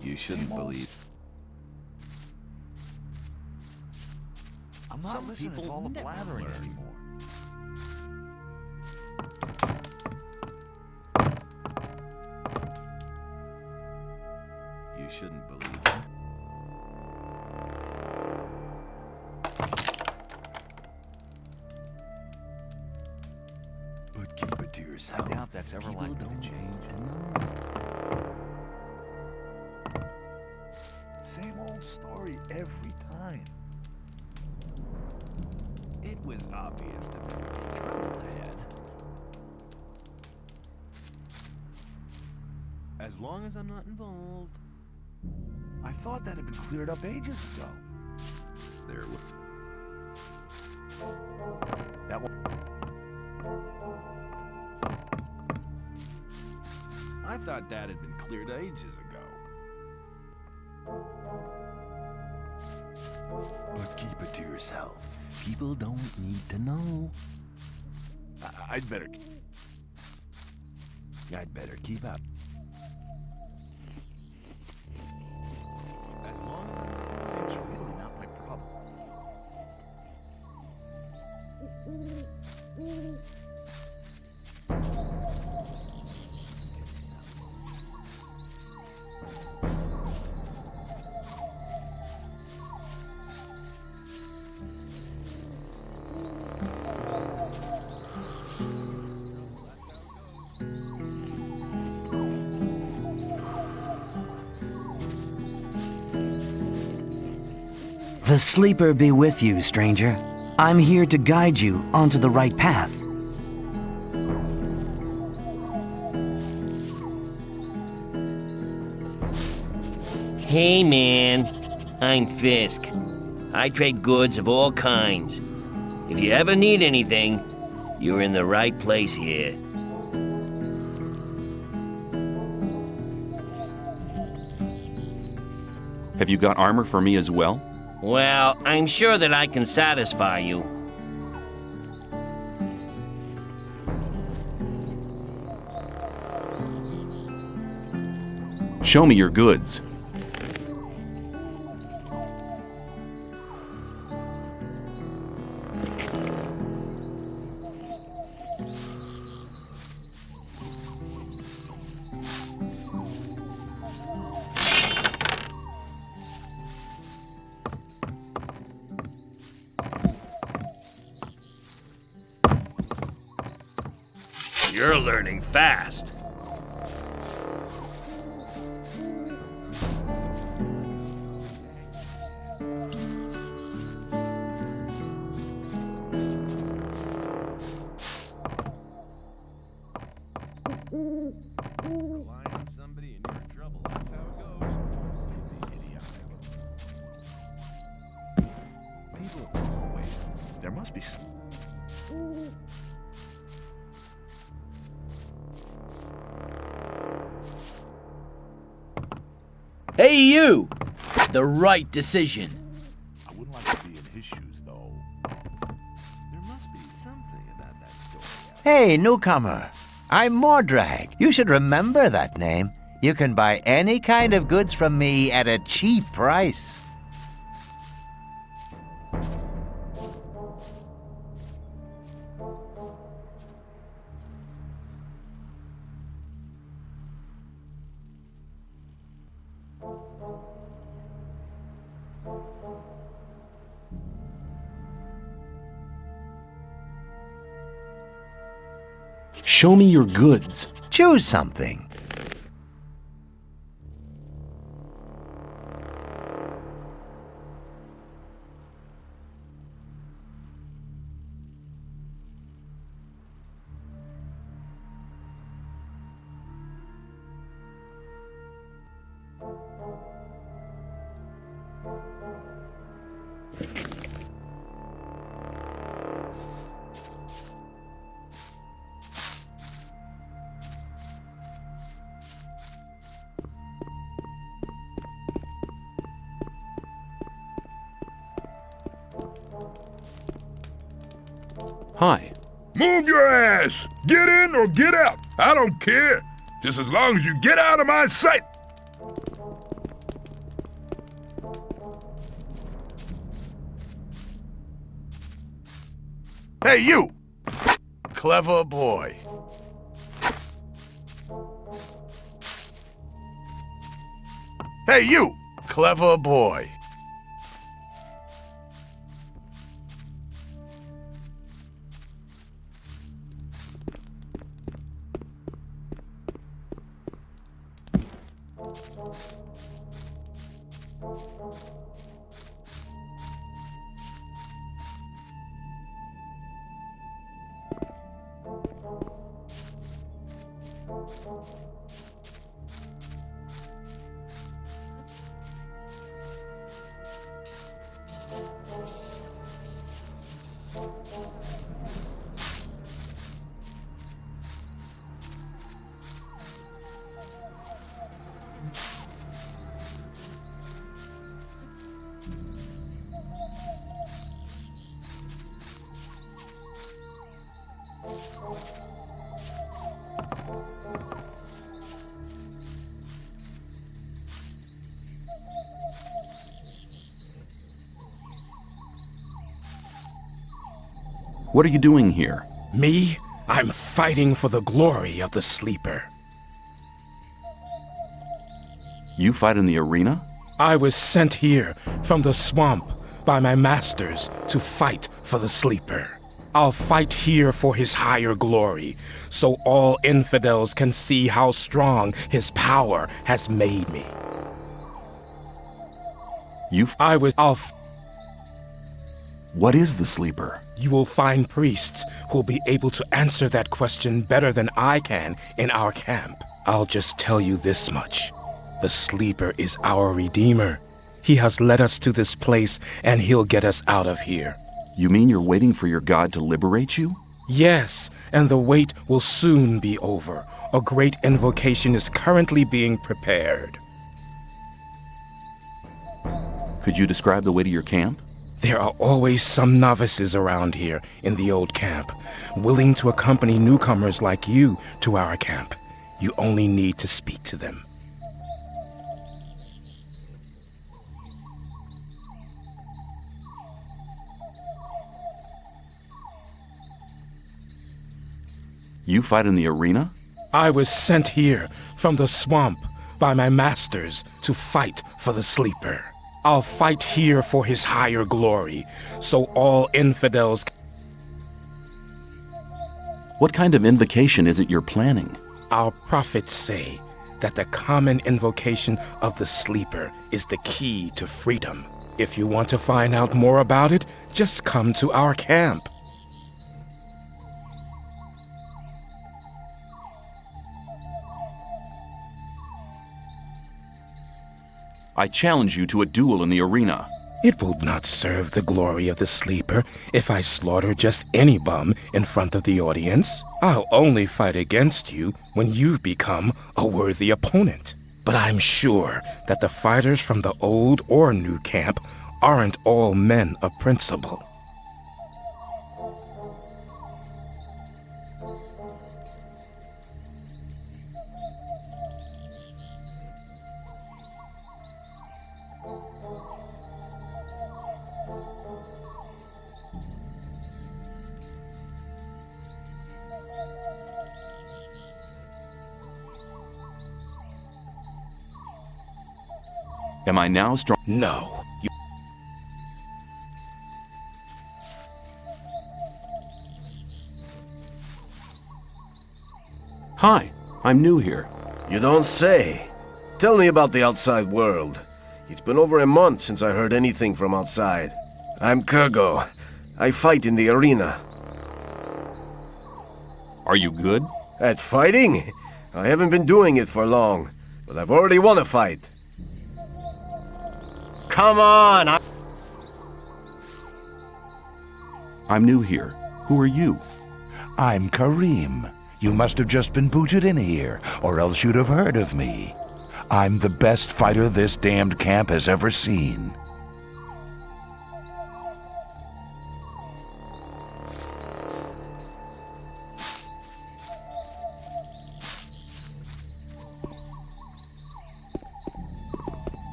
You shouldn't believe. I'm not listening to all the blathering anymore. You shouldn't believe. But keep it to yourself. I doubt that's ever likely to change. Same old story every time. It was obvious that there would be trouble ahead. As long as I'm not involved. I thought that had been cleared up ages ago. There was... That one... I thought that had been cleared ages ago. But keep it to yourself. People don't need to know. I'd better keep up. As long as I'm not... It's really not my problem. The sleeper be with you, stranger. I'm here to guide you onto the right path. Hey, man. I'm Fisk. I trade goods of all kinds. If you ever need anything, you're in the right place here. Have you got armor for me as well? Well, I'm sure that I can satisfy you. Show me your goods. You're learning fast. Rely on somebody and you're in trouble. That's how it goes. People always... There must be some... Hey, you! The right decision. I wouldn't like to be in his shoes, though. There must be something about that story. Hey, newcomer. I'm Mordrag. You should remember that name. You can buy any kind of goods from me at a cheap price. Show me your goods. Choose something. Hi. Move your ass! Get in or get out! I don't care! Just as long as you get out of my sight! Hey, you! Clever boy. Hey, you! Clever boy. What are you doing here? Me? I'm fighting for the glory of the Sleeper. You fight in the arena? I was sent here from the swamp by my masters to fight for the Sleeper. I'll fight here for his higher glory, so all infidels can see how strong his power has made me. What is the Sleeper? You will find priests who'll be able to answer that question better than I can in our camp. I'll just tell you this much. The Sleeper is our Redeemer. He has led us to this place, and he'll get us out of here. You mean you're waiting for your god to liberate you? Yes, and the wait will soon be over. A great invocation is currently being prepared. Could you describe the way to your camp? There are always some novices around here in the old camp, willing to accompany newcomers like you to our camp. You only need to speak to them. You fight in the arena? I was sent here from the swamp by my masters to fight for the Sleeper. I'll fight here for his higher glory, so all infidels... What kind of invocation is it you're planning? Our prophets say that the common invocation of the Sleeper is the key to freedom. If you want to find out more about it, just come to our camp. I challenge you to a duel in the arena. It will not serve the glory of the Sleeper if I slaughter just any bum in front of the audience. I'll only fight against you when you've become a worthy opponent. But I'm sure that the fighters from the old or new camp aren't all men of principle. Am I now strong? No. Hi, I'm new here. You don't say. Tell me about the outside world. It's been over a month since I heard anything from outside. I'm Kurgo. I fight in the arena. Are you good? At fighting? I haven't been doing it for long, but I've already won a fight. Come on! I'm new here. Who are you? I'm Kareem. You must have just been booted in here, or else you'd have heard of me. I'm the best fighter this damned camp has ever seen.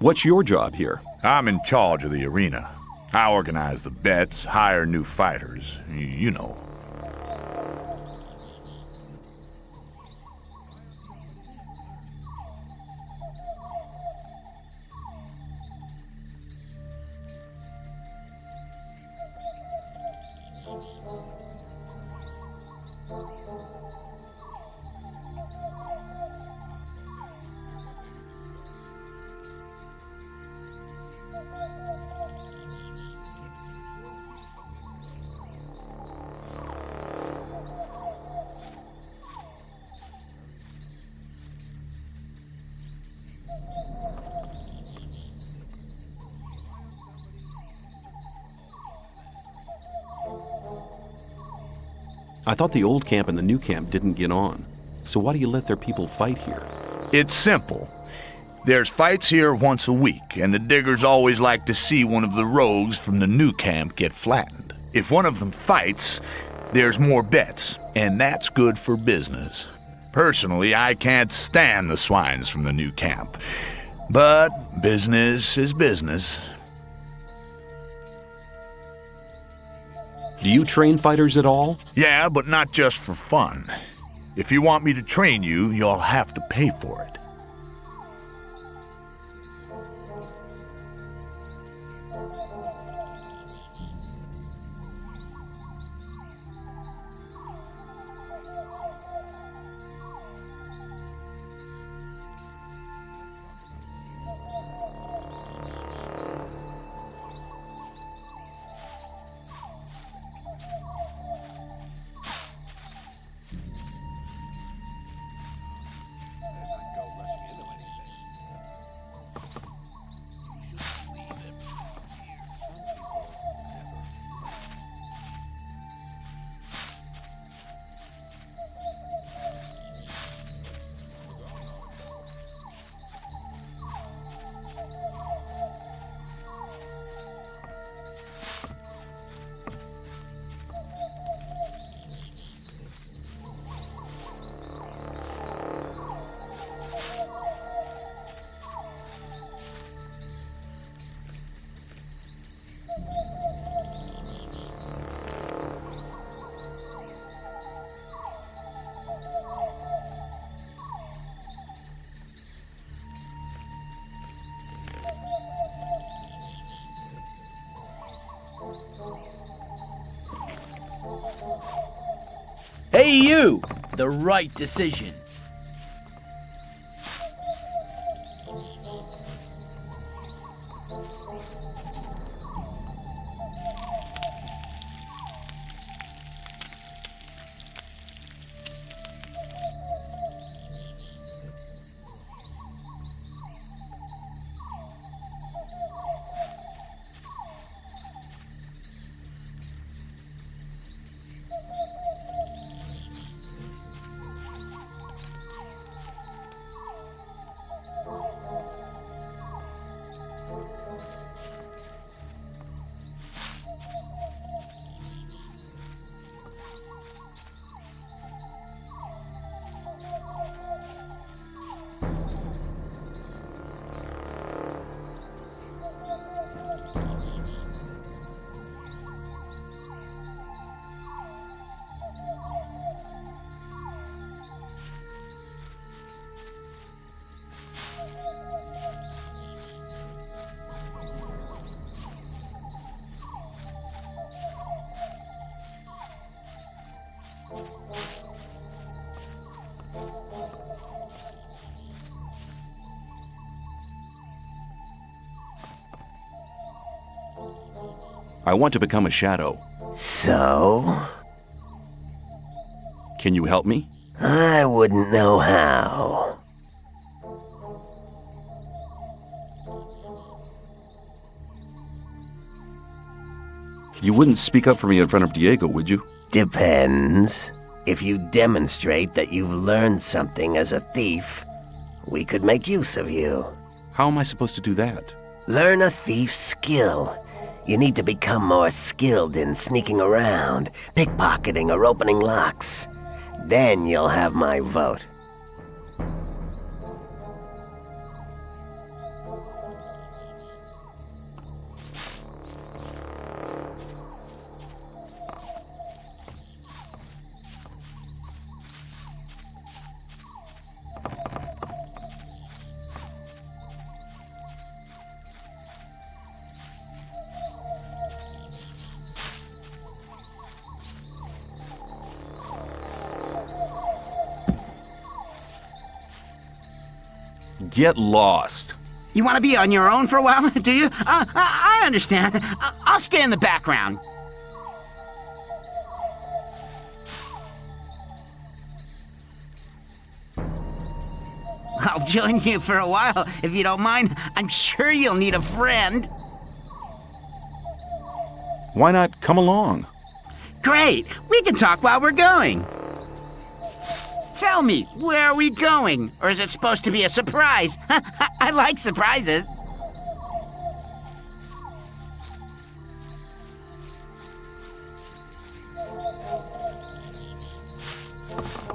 What's your job here? I'm in charge of the arena. I organize the bets, hire new fighters. You know. I thought the old camp and the new camp didn't get on. So why do you let their people fight here? It's simple. There's fights here once a week, and the diggers always like to see one of the rogues from the new camp get flattened. If one of them fights, there's more bets, and that's good for business. Personally, I can't stand the swines from the new camp. But business is business. Do you train fighters at all? Yeah, but not just for fun. If you want me to train you, you'll have to pay for it. Hey, you! The right decision. I want to become a shadow. So? Can you help me? I wouldn't know how. You wouldn't speak up for me in front of Diego, would you? Depends. If you demonstrate that you've learned something as a thief, we could make use of you. How am I supposed to do that? Learn a thief's skill. You need to become more skilled in sneaking around, pickpocketing, or opening locks. Then you'll have my vote. Get lost. You want to be on your own for a while, do you? I understand. I'll stay in the background. I'll join you for a while, if you don't mind. I'm sure you'll need a friend. Why not come along? Great! We can talk while we're going. Tell me, where are we going? Or is it supposed to be a surprise? I like surprises.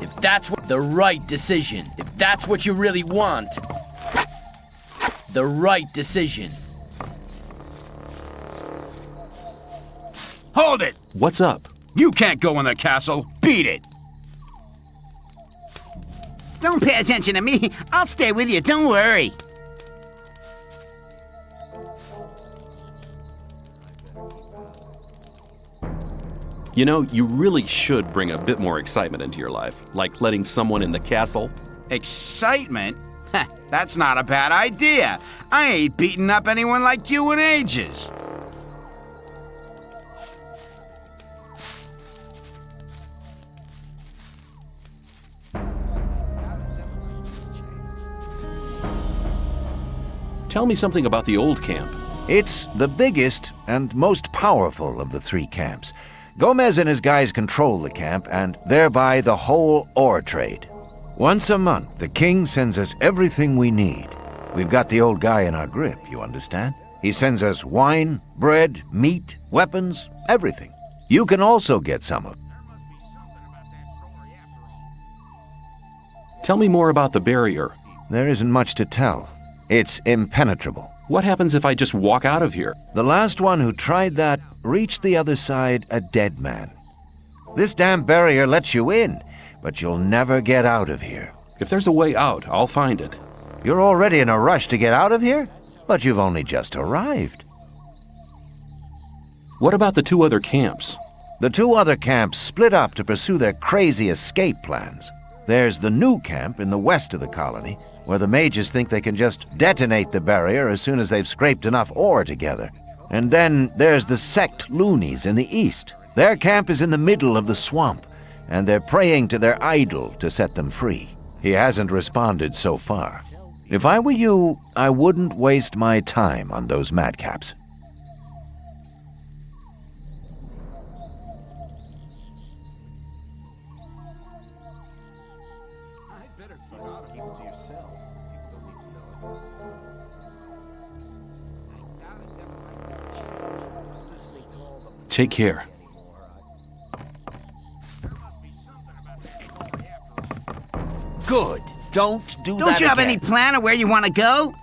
If that's what the right decision, if that's what you really want, the right decision. Hold it! What's up? You can't go in the castle. Beat it! Don't pay attention to me. I'll stay with you, don't worry. You know, you really should bring a bit more excitement into your life, like letting someone in the castle. Excitement? That's not a bad idea. I ain't beaten up anyone like you in ages. Tell me something about the old camp. It's the biggest and most powerful of the three camps. Gomez and his guys control the camp and thereby the whole ore trade. Once a month, the king sends us everything we need. We've got the old guy in our grip, you understand? He sends us wine, bread, meat, weapons, everything. You can also get some of it. Tell me more about the barrier. There isn't much to tell. It's impenetrable. What happens if I just walk out of here? The last one who tried that reached the other side a dead man. This damn barrier lets you in, but you'll never get out of here. If there's a way out, I'll find it. You're already in a rush to get out of here? But you've only just arrived. What about the two other camps? The two other camps split up to pursue their crazy escape plans. There's the new camp in the west of the colony, where the mages think they can just detonate the barrier as soon as they've scraped enough ore together. And then there's the sect loonies in the east. Their camp is in the middle of the swamp, and they're praying to their idol to set them free. He hasn't responded so far. If I were you, I wouldn't waste my time on those madcaps. Take care. Good. Don't do that. Don't you have again. any plan of where you want to go?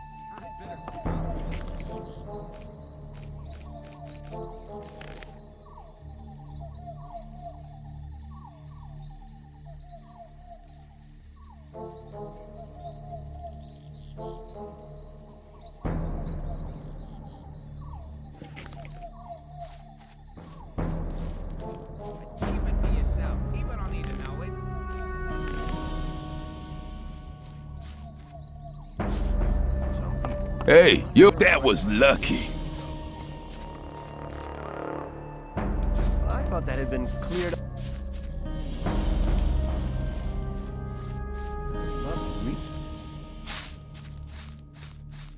Hey, you, that was lucky. I thought that had been cleared up.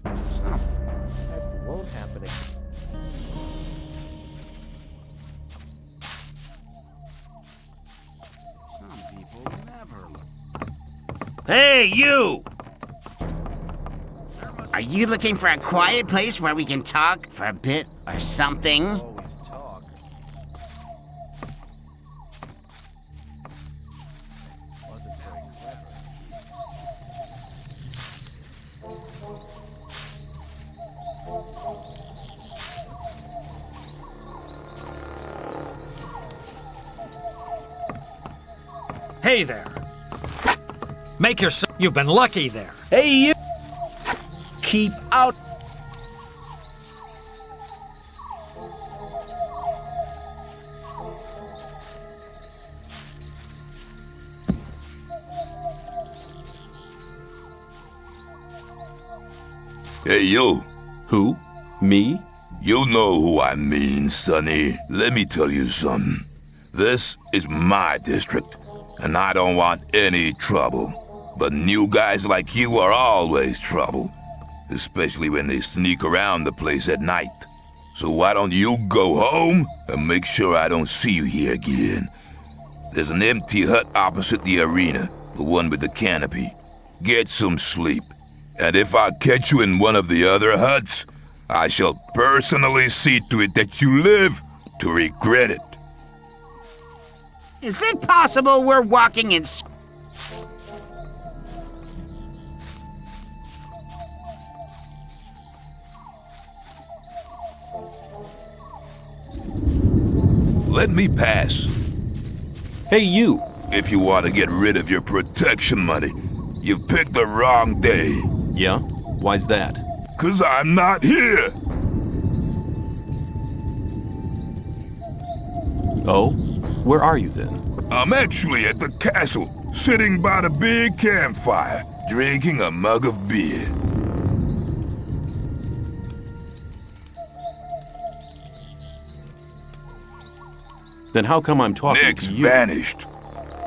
That won't happen again. Some people never look. Hey, you! Are you looking for a quiet place where we can talk for a bit or something? Hey there. Make yourself. You've been lucky there. Hey, you! Keep out. Hey, you. Who? Me? You know who I mean, Sonny. Let me tell you something. This is my district, and I don't want any trouble. But new guys like you are always trouble, especially when they sneak around the place at night. So why don't you go home and make sure I don't see you here again? There's an empty hut opposite the arena, the one with the canopy. Get some sleep. And if I catch you in one of the other huts, I shall personally see to it that you live to regret it. Is it possible we're walking in... Let me pass. Hey, you! If you want to get rid of your protection money, you've picked the wrong day. Yeah? Why's that? 'Cause I'm not here! Oh? Where are you then? I'm actually at the castle, sitting by the big campfire, drinking a mug of beer. Then how come I'm talking Nick's to you? vanished.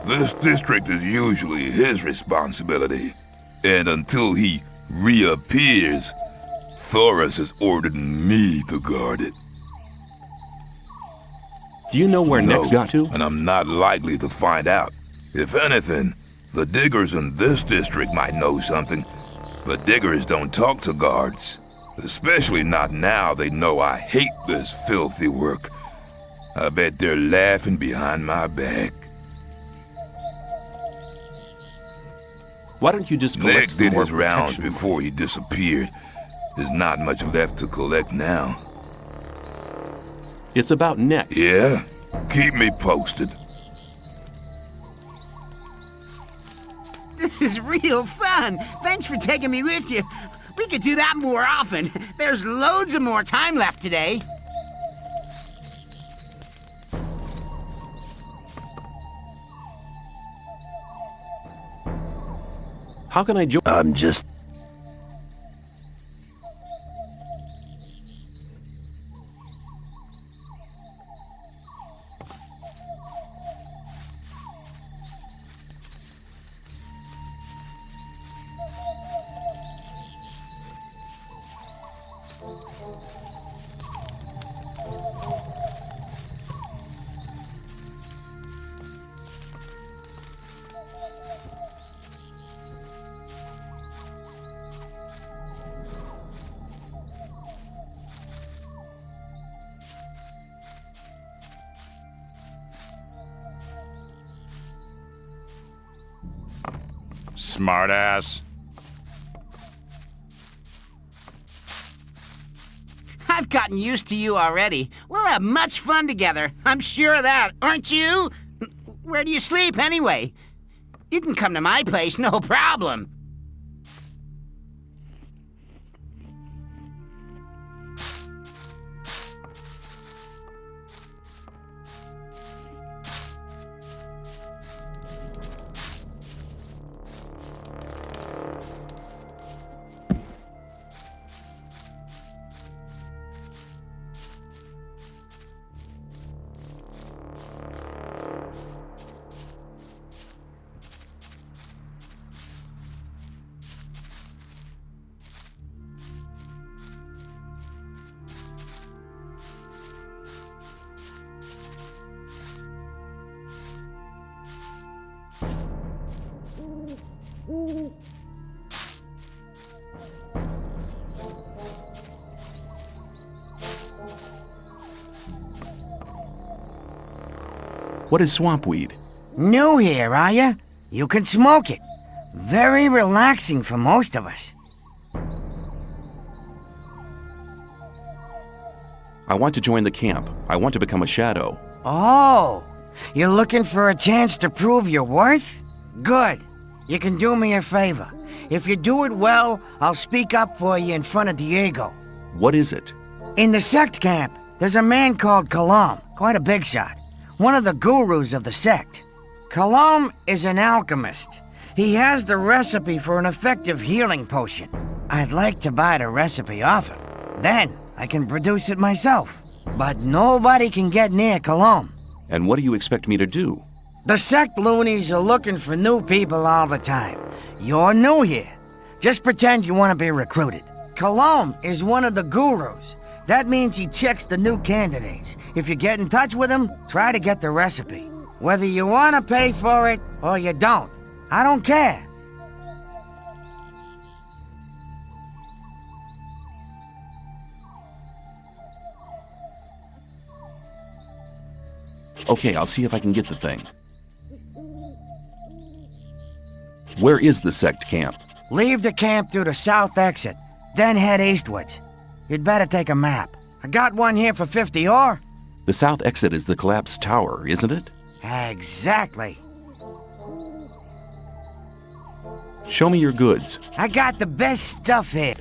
This district is usually his responsibility. And until he reappears, Thoris has ordered me to guard it. Do you know where No, Nick's got to? And I'm not likely to find out. If anything, the diggers in this district might know something, but diggers don't talk to guards. Especially not now they know I hate this filthy work. I bet they're laughing behind my back. Why don't you just collect Nick some did more his rounds protection before he disappeared. There's not much left to collect now. It's about Nick. Yeah? Keep me posted. This is real fun. Thanks for taking me with you. We could do that more often. There's loads of more time left today. How can I join? I'm just... Smartass. I've gotten used to you already. We'll have much fun together. I'm sure of that, aren't you? Where do you sleep, anyway? You can come to my place, no problem. What is swampweed? New here, are ya? You can smoke it. Very relaxing for most of us. I want to join the camp. I want to become a shadow. Oh, you're looking for a chance to prove your worth? Good. You can do me a favor. If you do it well, I'll speak up for you in front of Diego. What is it? In the sect camp, there's a man called Kalam, quite a big shot. One of the gurus of the sect. Kalam is an alchemist. He has the recipe for an effective healing potion. I'd like to buy the recipe off him. Then I can produce it myself. But nobody can get near Cologne. And what do you expect me to do? The sect loonies are looking for new people all the time. You're new here. Just pretend you want to be recruited. Cologne is one of the gurus. That means he checks the new candidates. If you get in touch with him, try to get the recipe. Whether you want to pay for it or you don't, I don't care. Okay, I'll see if I can get the thing. Where is the sect camp? Leave the camp through the south exit, then head eastwards. You'd better take a map. I got one here for 50 ore. The south exit is the collapsed tower, isn't it? Exactly. Show me your goods. I got the best stuff here.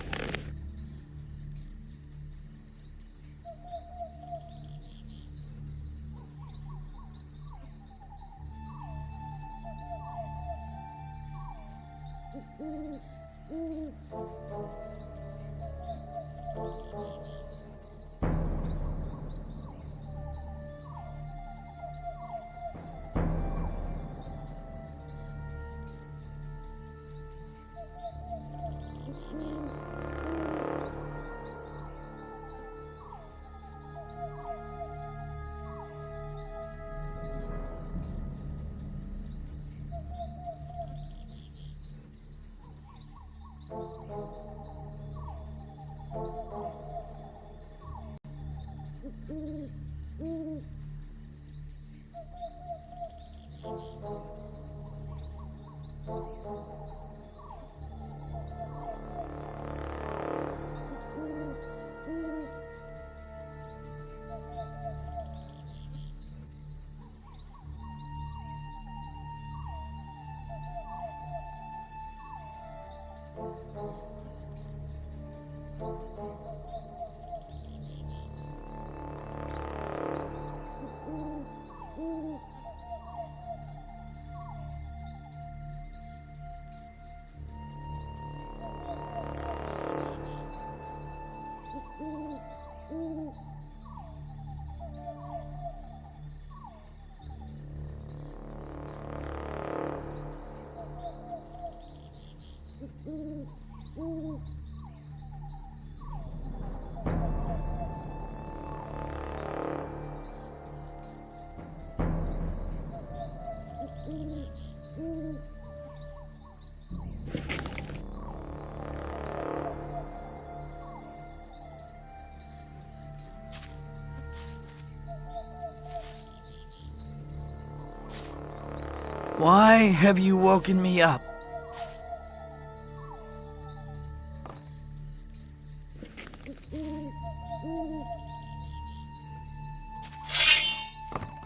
Why have you woken me up?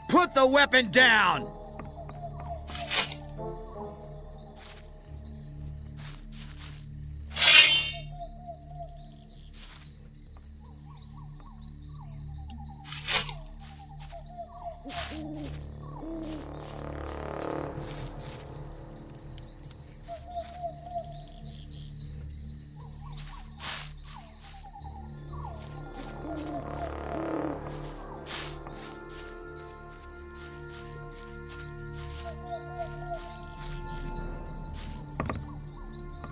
Put the weapon down!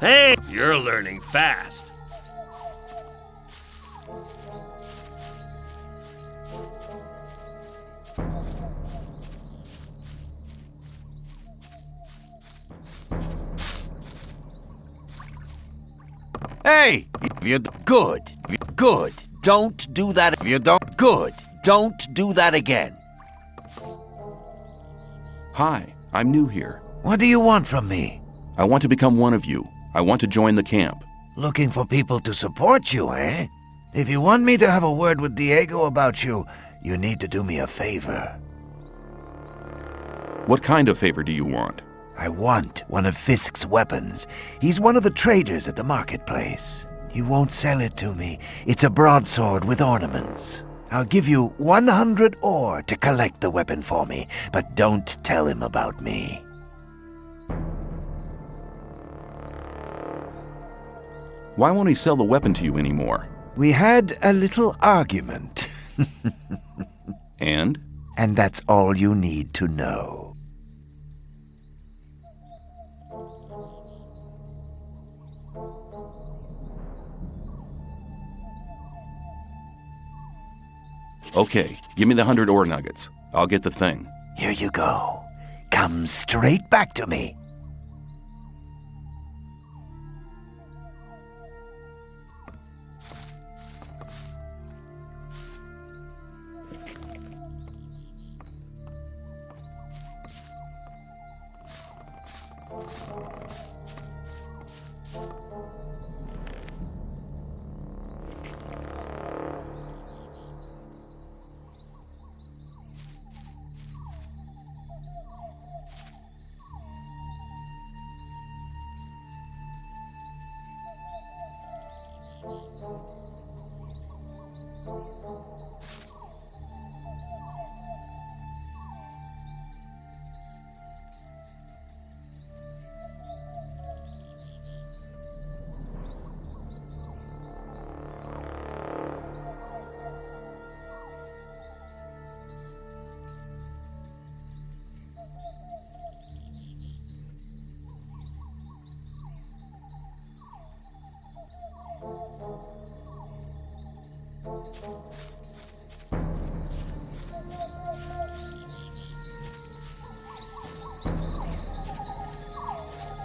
Hey, you're learning fast. Hey! You're good. You're good. Don't do that. If you don't. Good. Don't do that again. Hi, I'm new here. What do you want from me? I want to become one of you. I want to join the camp. Looking for people to support you, eh? If you want me to have a word with Diego about you, you need to do me a favor. What kind of favor do you want? I want one of Fisk's weapons. He's one of the traders at the marketplace. He won't sell it to me. It's a broadsword with ornaments. I'll give you 100 ore to collect the weapon for me, but don't tell him about me. Why won't he sell the weapon to you anymore? We had a little argument. And? And that's all you need to know. Okay, give me the 100 ore nuggets. I'll get the thing. Here you go. Come straight back to me.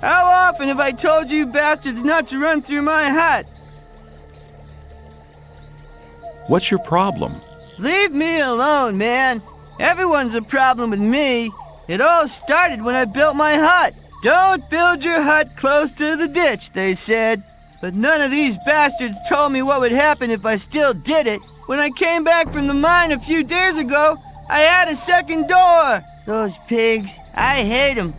How often have I told you bastards not to run through my hut? What's your problem? Leave me alone, man. Everyone's a problem with me. It all started when I built my hut. Don't build your hut close to the ditch, they said. But none of these bastards told me what would happen if I still did it. When I came back from the mine a few days ago, I had a second door. Those pigs, I hate them.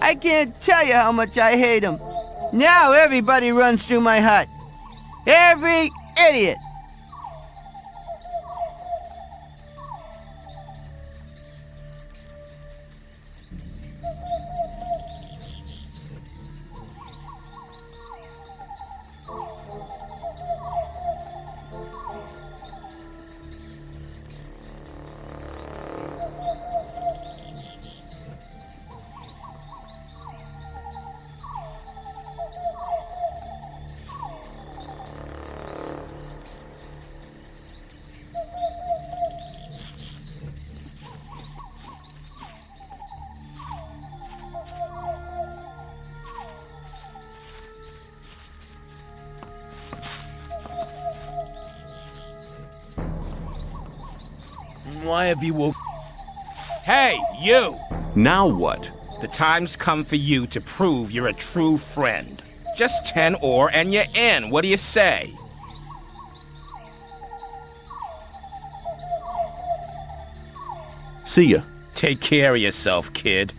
I can't tell you how much I hate them. Now everybody runs through my hut. Every idiot. Why have you woke... Hey, you! Now what? The time's come for you to prove you're a true friend. Just 10 ore and you're in. What do you say? See ya. Take care of yourself, kid.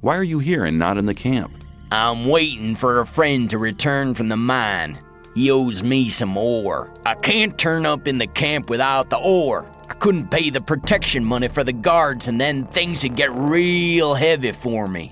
Why are you here and not in the camp? I'm waiting for a friend to return from the mine. He owes me some ore. I can't turn up in the camp without the ore. I couldn't pay the protection money for the guards, and then things would get real heavy for me.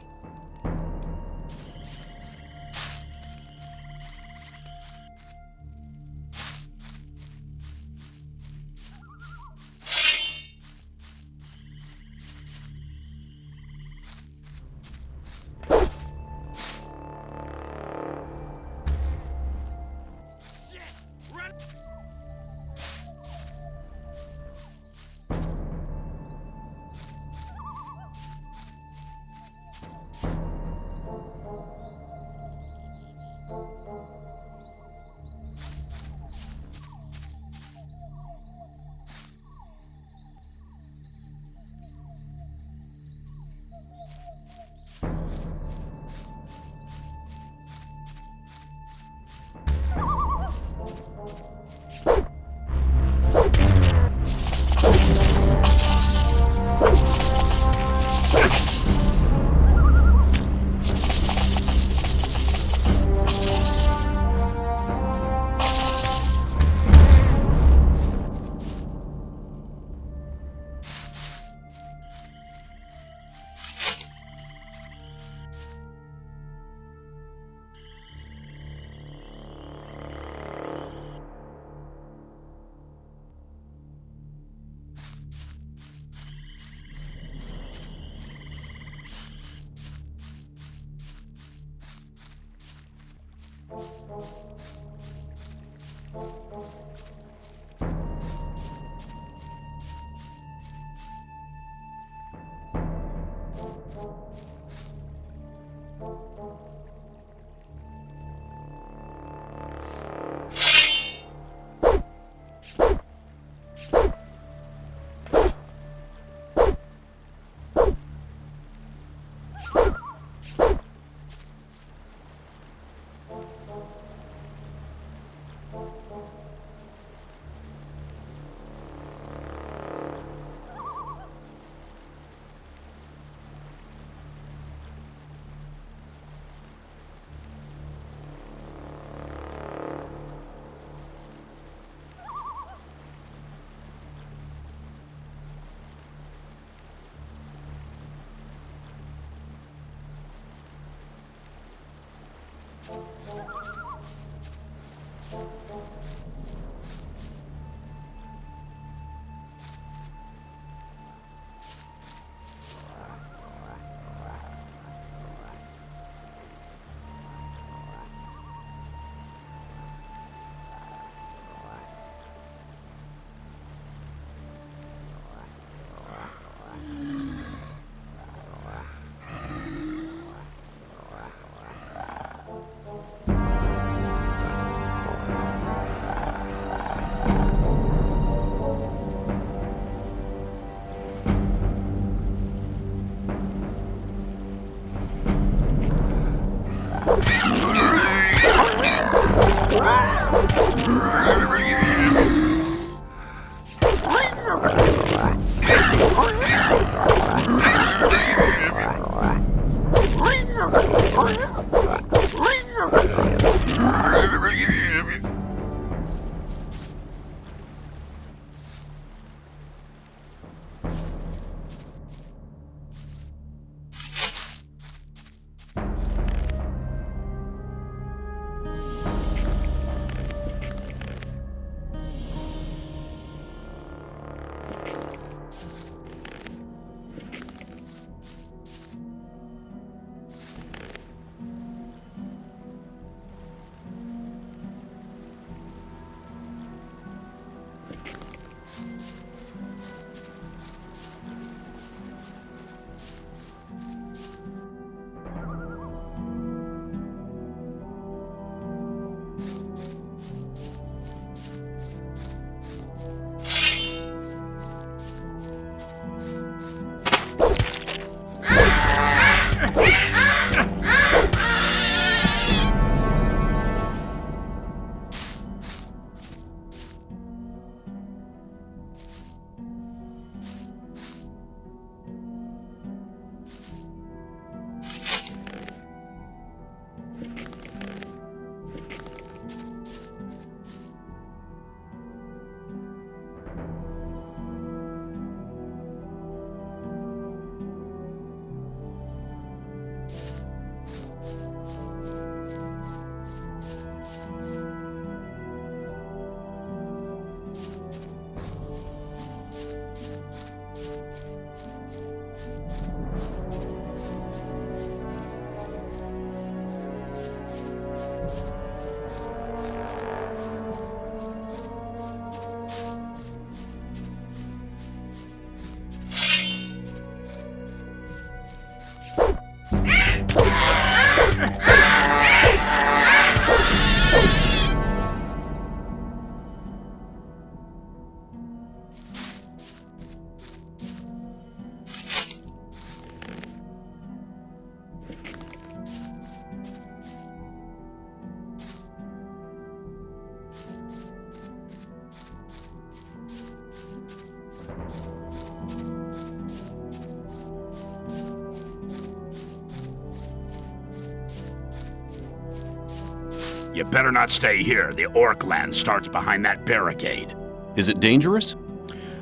You better not stay here. The orc land starts behind that barricade. Is it dangerous?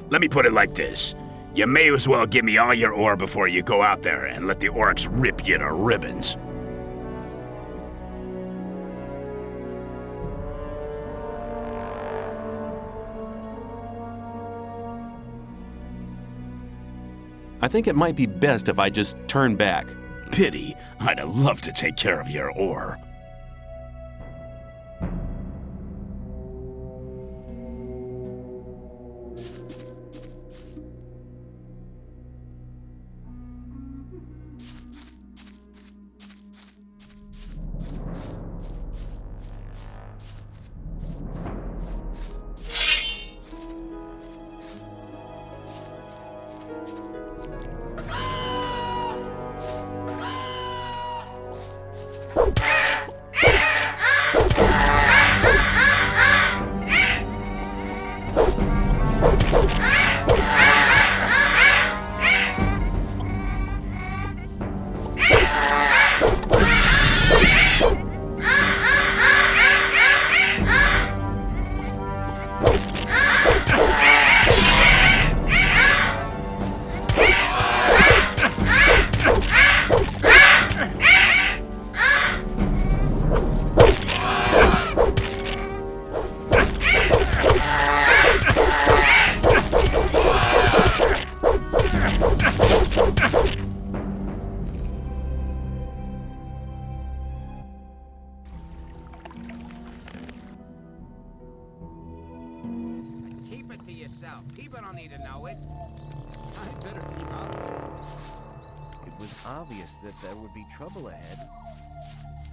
Let me put it like this. You may as well give me all your ore before you go out there and let the orcs rip you to ribbons. I think it might be best if I just turn back. Pity. I'd have loved to take care of your ore. People don't need to know it. I better keep out of it. It was obvious that there would be trouble ahead.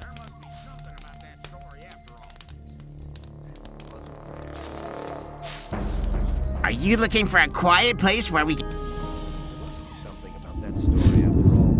There must be something about that story after all. Are you looking for a quiet place where we can... Something about that story after all.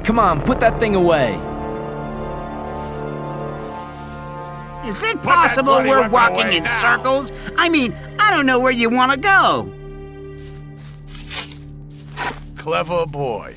Come on, put that thing away. Is it possible we're walking in circles? I mean, I don't know where you want to go. Clever boy.